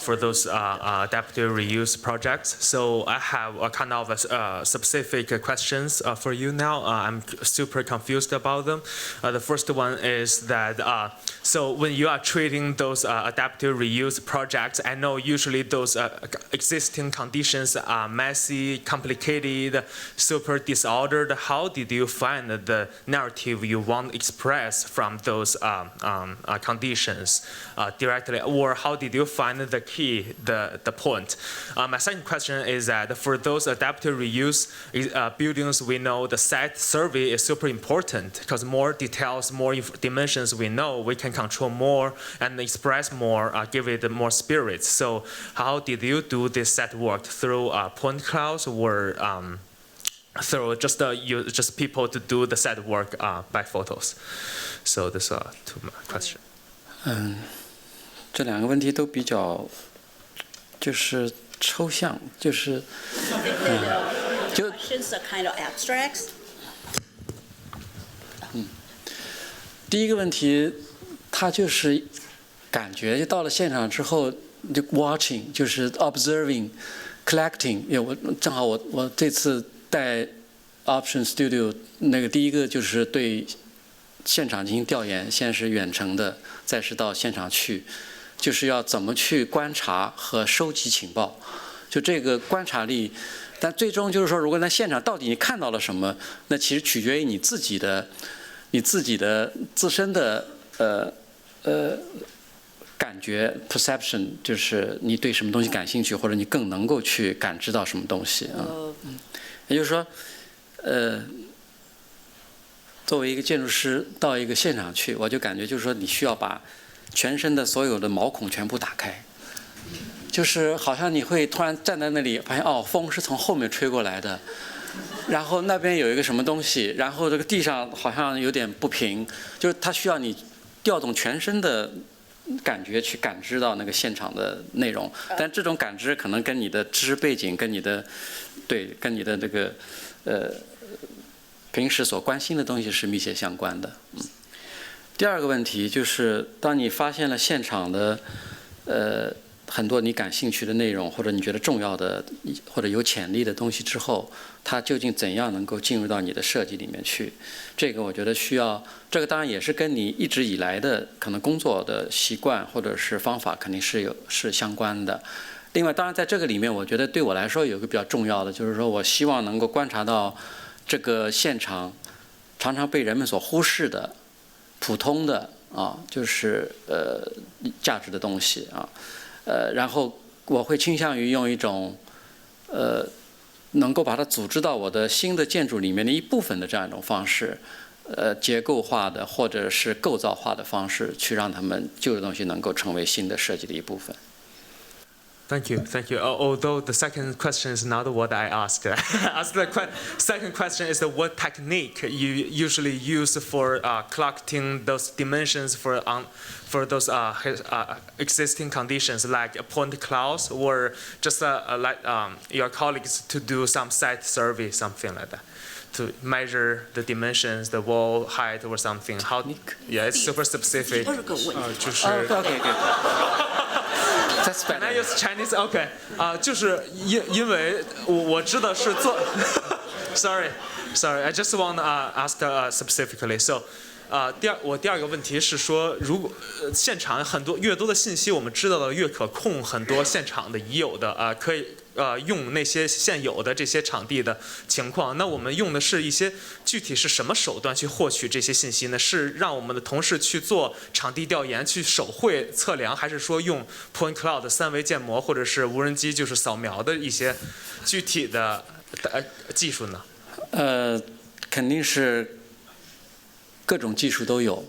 for those adaptive reuse projects. So I have a kind of specific questions for you now. I'm super confused about them. The first one is that, so when you are treating those adaptive reuse projects, I know usually those existing conditions are messy, complicated, super disordered. How did you find the narrative you want to express from those conditions directly, or how did you find the key, the point? My second question is that for those adaptive reuse buildings, we know the site survey is super important because more details, more dimensions we know, we can control more and express more, give it more spirit. So how did you do this set work? Through point clouds or through just people to do the set work by photos? So this are two questions. 这两个问题都比较就是抽象，就是就 questions are kind of abstracts. 第一个问题，它就是感觉就到了现场之后，就 watching 就是 observing、collecting。因为我正好我这次带 Option Studio 那个第一个就是对现场进行调研，先是远程的，再是到现场去，就是要怎么去观察和收集情报，就这个观察力。但最终就是说，如果在现场到底你看到了什么，那其实取决于你自己的自身的感觉 perception， 就是你对什么东西感兴趣，或者你更能够去感知到什么东西啊。也就是说，作为一个建筑师到一个现场去，我就感觉就是说，你需要把全身的所有的毛孔全部打开，就是好像你会突然站在那里，发现哦，风是从后面吹过来的，然后那边有一个什么东西，然后这个地上好像有点不平，就是它需要你调动全身的感觉去感知到那个现场的内容，但这种感知可能跟你的知识背景、跟你的这个平时所关心的东西是密切相关的。第二个问题就是，当你发现了现场的很多你感兴趣的内容，或者你觉得重要的或者有潜力的东西之后，它究竟怎样能够进入到你的设计里面去？这个我觉得需要，这个当然也是跟你一直以来的可能工作的习惯或者是方法肯定是相关的。另外，当然在这个里面，我觉得对我来说有一个比较重要的，就是说我希望能够观察到这个现场常常被人们所忽视的普通的就是价值的东西啊。然后我会倾向于用一种能够把它组织到我的新的建筑里面的一部分的这样一种方式，结构化的或者是构造化的方式，去让他们旧的东西能够成为新的设计的一部分。Thank you, thank you. Although the second question is not what I asked. The second question is what technique you usually use for collecting those dimensions for those existing conditions, like point clouds, or just like your colleagues to do some site survey, something like that, to measure the dimensions, the wall height or something. How? Yeah, it's super specific. 就是 Can I use Chinese? OK. 就是因为我知道是做，sorry, I just want to ask specifically. So. 第二个问题是说，如果现场越多的信息我们知道的越可控，很多现场的已有的可以用那些现有的这些场地的情况，那我们用的是一些具体是什么手段去获取这些信息呢？是让我们的同事去做场地调研、去手绘测量，还是说用 Point Cloud 三维建模或者是无人机就是扫描的一些具体的技术呢？肯定是。各种技术都有，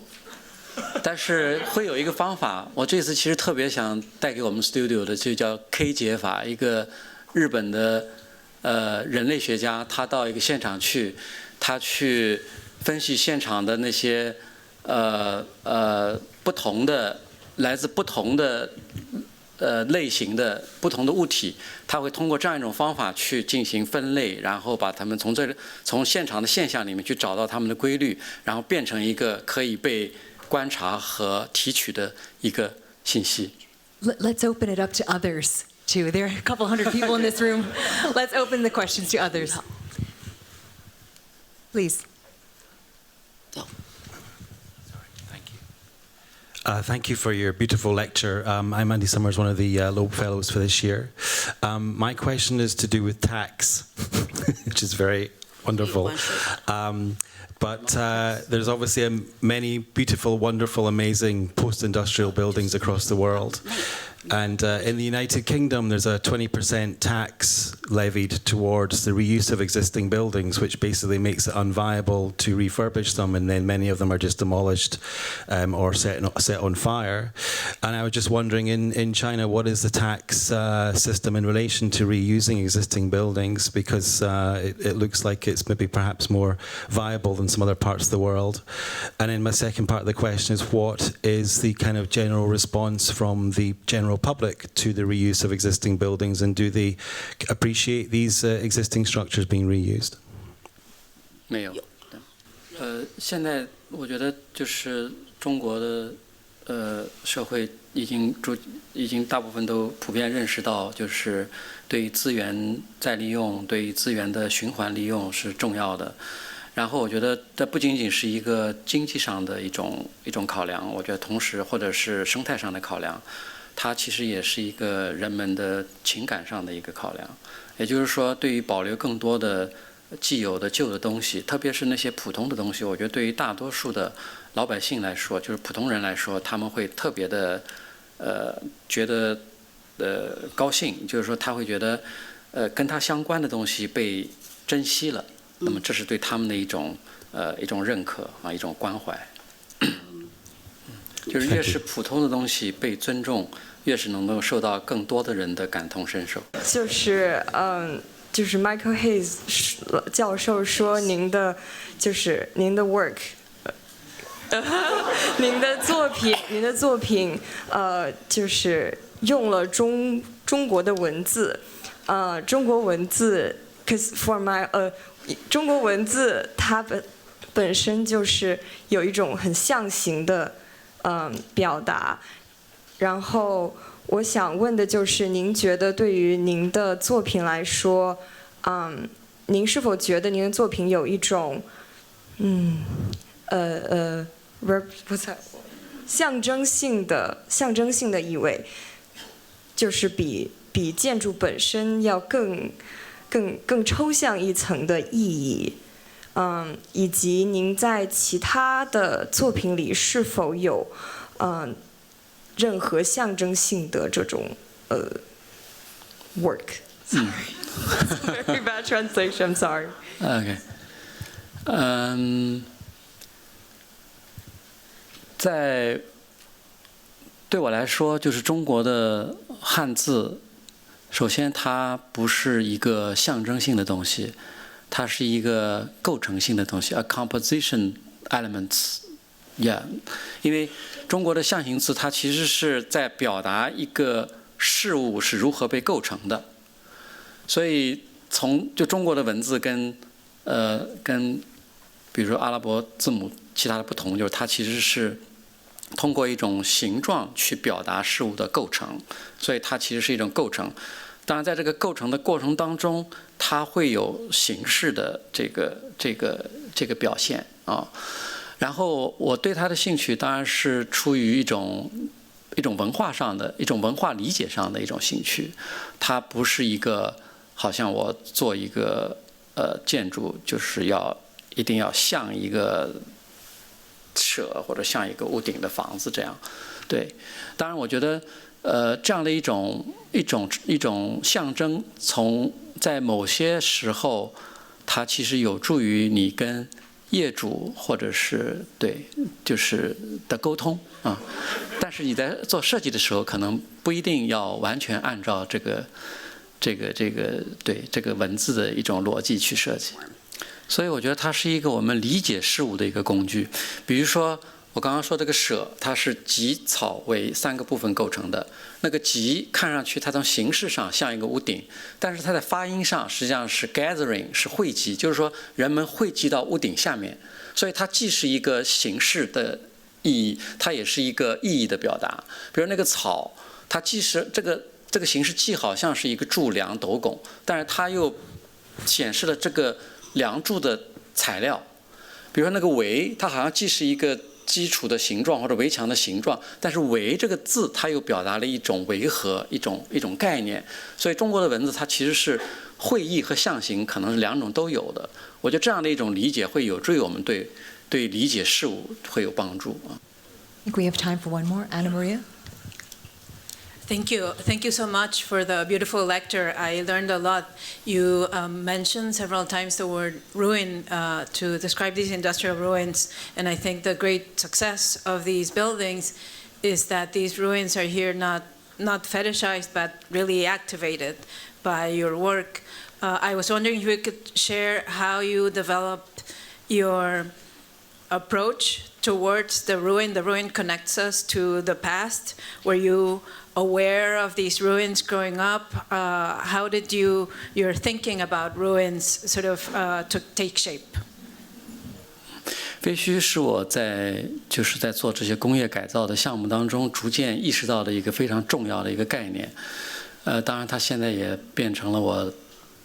但是会有一个方法。我这次其实特别想带给我们 studio 的，就叫 K 解法。一个日本的人类学家，他到一个现场去，他去分析现场的那些不同的来自不同的类型的不同的物体，它会通过这样一种方法去进行分类，然后把它们从现场的现象里面去找到它们的规律，然后变成一个可以被观察和提取的一个信息。Let's open it up to others too. There are a couple hundred people in this room. Let's open the questions to others. Please. Thank you for your beautiful lecture. I'm Andy Summers, one of the Loeb Fellows for this year. My question is to do with tax, which is very wonderful. But there's obviously many beautiful, wonderful, amazing post-industrial buildings across the world. And in the United Kingdom, there's a 20% tax levied towards the reuse of existing buildings, which basically makes it unviable to refurbish them, and then many of them are just demolished or set on fire. And I was just wondering, in China, what is the tax system in relation to reusing existing buildings? Because it looks like it's maybe perhaps more viable than some other parts of the world. And then my second part of the question is, what is the kind of general response from the general public to the reuse of existing buildings, and do they appreciate these existing structures being reused? 没有。现在我觉得就是中国的社会已经大部分都普遍认识到，就是对于资源再利用、对于资源的循环利用是重要的。然后我觉得这不仅仅是一个经济上的一种考量，我觉得同时或者是生态上的考量，它其实也是一个人们的情感上的一个考量。也就是说，对于保留更多的既有的旧的东西，特别是那些普通的东西，我觉得对于大多数的老百姓来说，就是普通人来说，他们会特别的觉得高兴，就是说他会觉得跟他相关的东西被珍惜了。那么这是对他们的一种认可啊，一种关怀。就是越是普通的东西被尊重，越是能够受到更多的人的感同身受。就是 Michael Hayes 教授说您的 work， 您的作品就是用了中国的文字，中国文字 ，cause for my 中国文字它本身就是有一种很象形的表达，然后我想问的就是，您觉得对于您的作品来说，您是否觉得您的作品有一种象征性的意味，就是比建筑本身要更抽象一层的意义，以及您在其他的作品里是否有任何象征性的这种work。Sorry, very bad translation. I'm sorry. OK， 对我来说，就是中国的汉字。首先，它不是一个象征性的东西，它是一个构成性的东西 ，a composition elements。Yeah， 因为中国的象形字，它其实是在表达一个事物是如何被构成的。所以，就中国的文字跟比如说阿拉伯字母其他的不同，就是它其实是通过一种形状去表达事物的构成，所以它其实是一种构成。当然，在这个构成的过程当中，它会有形式的这个表现啊。然后我对它的兴趣当然是出于一种文化上的一种文化理解上的一种兴趣，它不是一个好像我做一个建筑就是一定要像一个舍或者像一个屋顶的房子这样。对，当然我觉得这样的一种象征，在某些时候，它其实有助于你跟业主或者是就是的沟通啊。但是你在做设计的时候，可能不一定要完全按照这个文字的一种逻辑去设计。所以我觉得它是一个我们理解事物的一个工具。比如说，我刚刚说这个舍，它是瘠草为3个部分构成的。那个瘠看上去它从形式上像一个屋顶，但是它在发音上实际上是 gathering， 是汇集，就是说人们汇集到屋顶下面。所以它既是一个形式的意义，它也是一个意义的表达。比如那个草，它既是这个形式既好像是一个柱梁斗拱，但是它又显示了这个梁柱的材料。比如说那个围，它好像既是一个基础的形状或者围墙的形状，但是围这个字它又表达了一种围合，一种概念。所以中国的文字它其实是会意和象形可能是2种都有的。我觉得这样的一种理解会有助于我们对理解事物会有帮助啊。I think we have time for one more. Anna Maria? Thank you. Thank you so much for the beautiful lecture. I learned a lot. You mentioned several times the word ruin to describe these industrial ruins. And I think the great success of these buildings is that these ruins are here not fetishized, but really activated by your work. I was wondering if you could share how you developed your approach towards the ruin. The ruin connects us to the past. Were you aware of these ruins growing up? How did your thinking about ruins sort of to take shape? 废墟是我在做这些工业改造的项目当中逐渐意识到的一个非常重要的一个概念。当然它现在也变成了我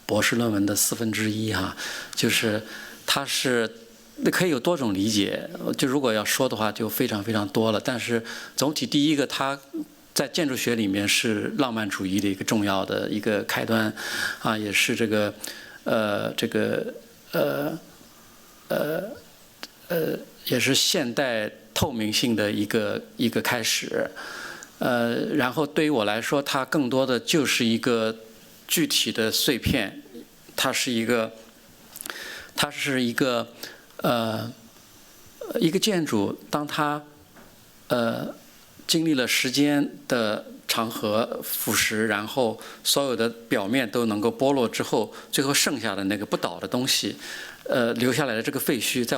博士论文的1/4哈，就是它是可以有多种理解，就如果要说的话就非常非常多了。但是总体第一个，它在建筑学里面是浪漫主义的一个重要的一个开端，啊，也是也是现代透明性的一个开始。然后对于我来说，它更多的就是一个具体的碎片，它是一个建筑，当它经历了时间的长河腐蚀，然后所有的表面都能够剥落之后，最后剩下的那个不倒的东西，留下来的这个废墟，在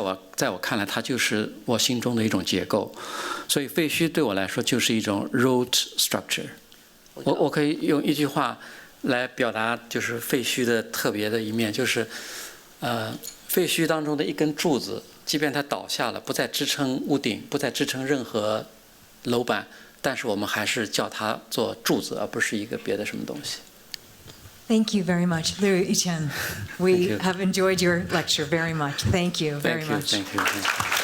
我看来，它就是我心中的一种结构。所以废墟对我来说就是一种 root structure。我可以用一句话来表达，就是废墟的特别的一面，就是废墟当中的一根柱子，即便它倒下了，不再支撑屋顶，不再支撑任何楼板，但是我们还是叫它做柱子，而不是一个别的什么东西。Thank you very much, Liu Yichun. We have enjoyed your lecture very much. Thank you very much. Thank you.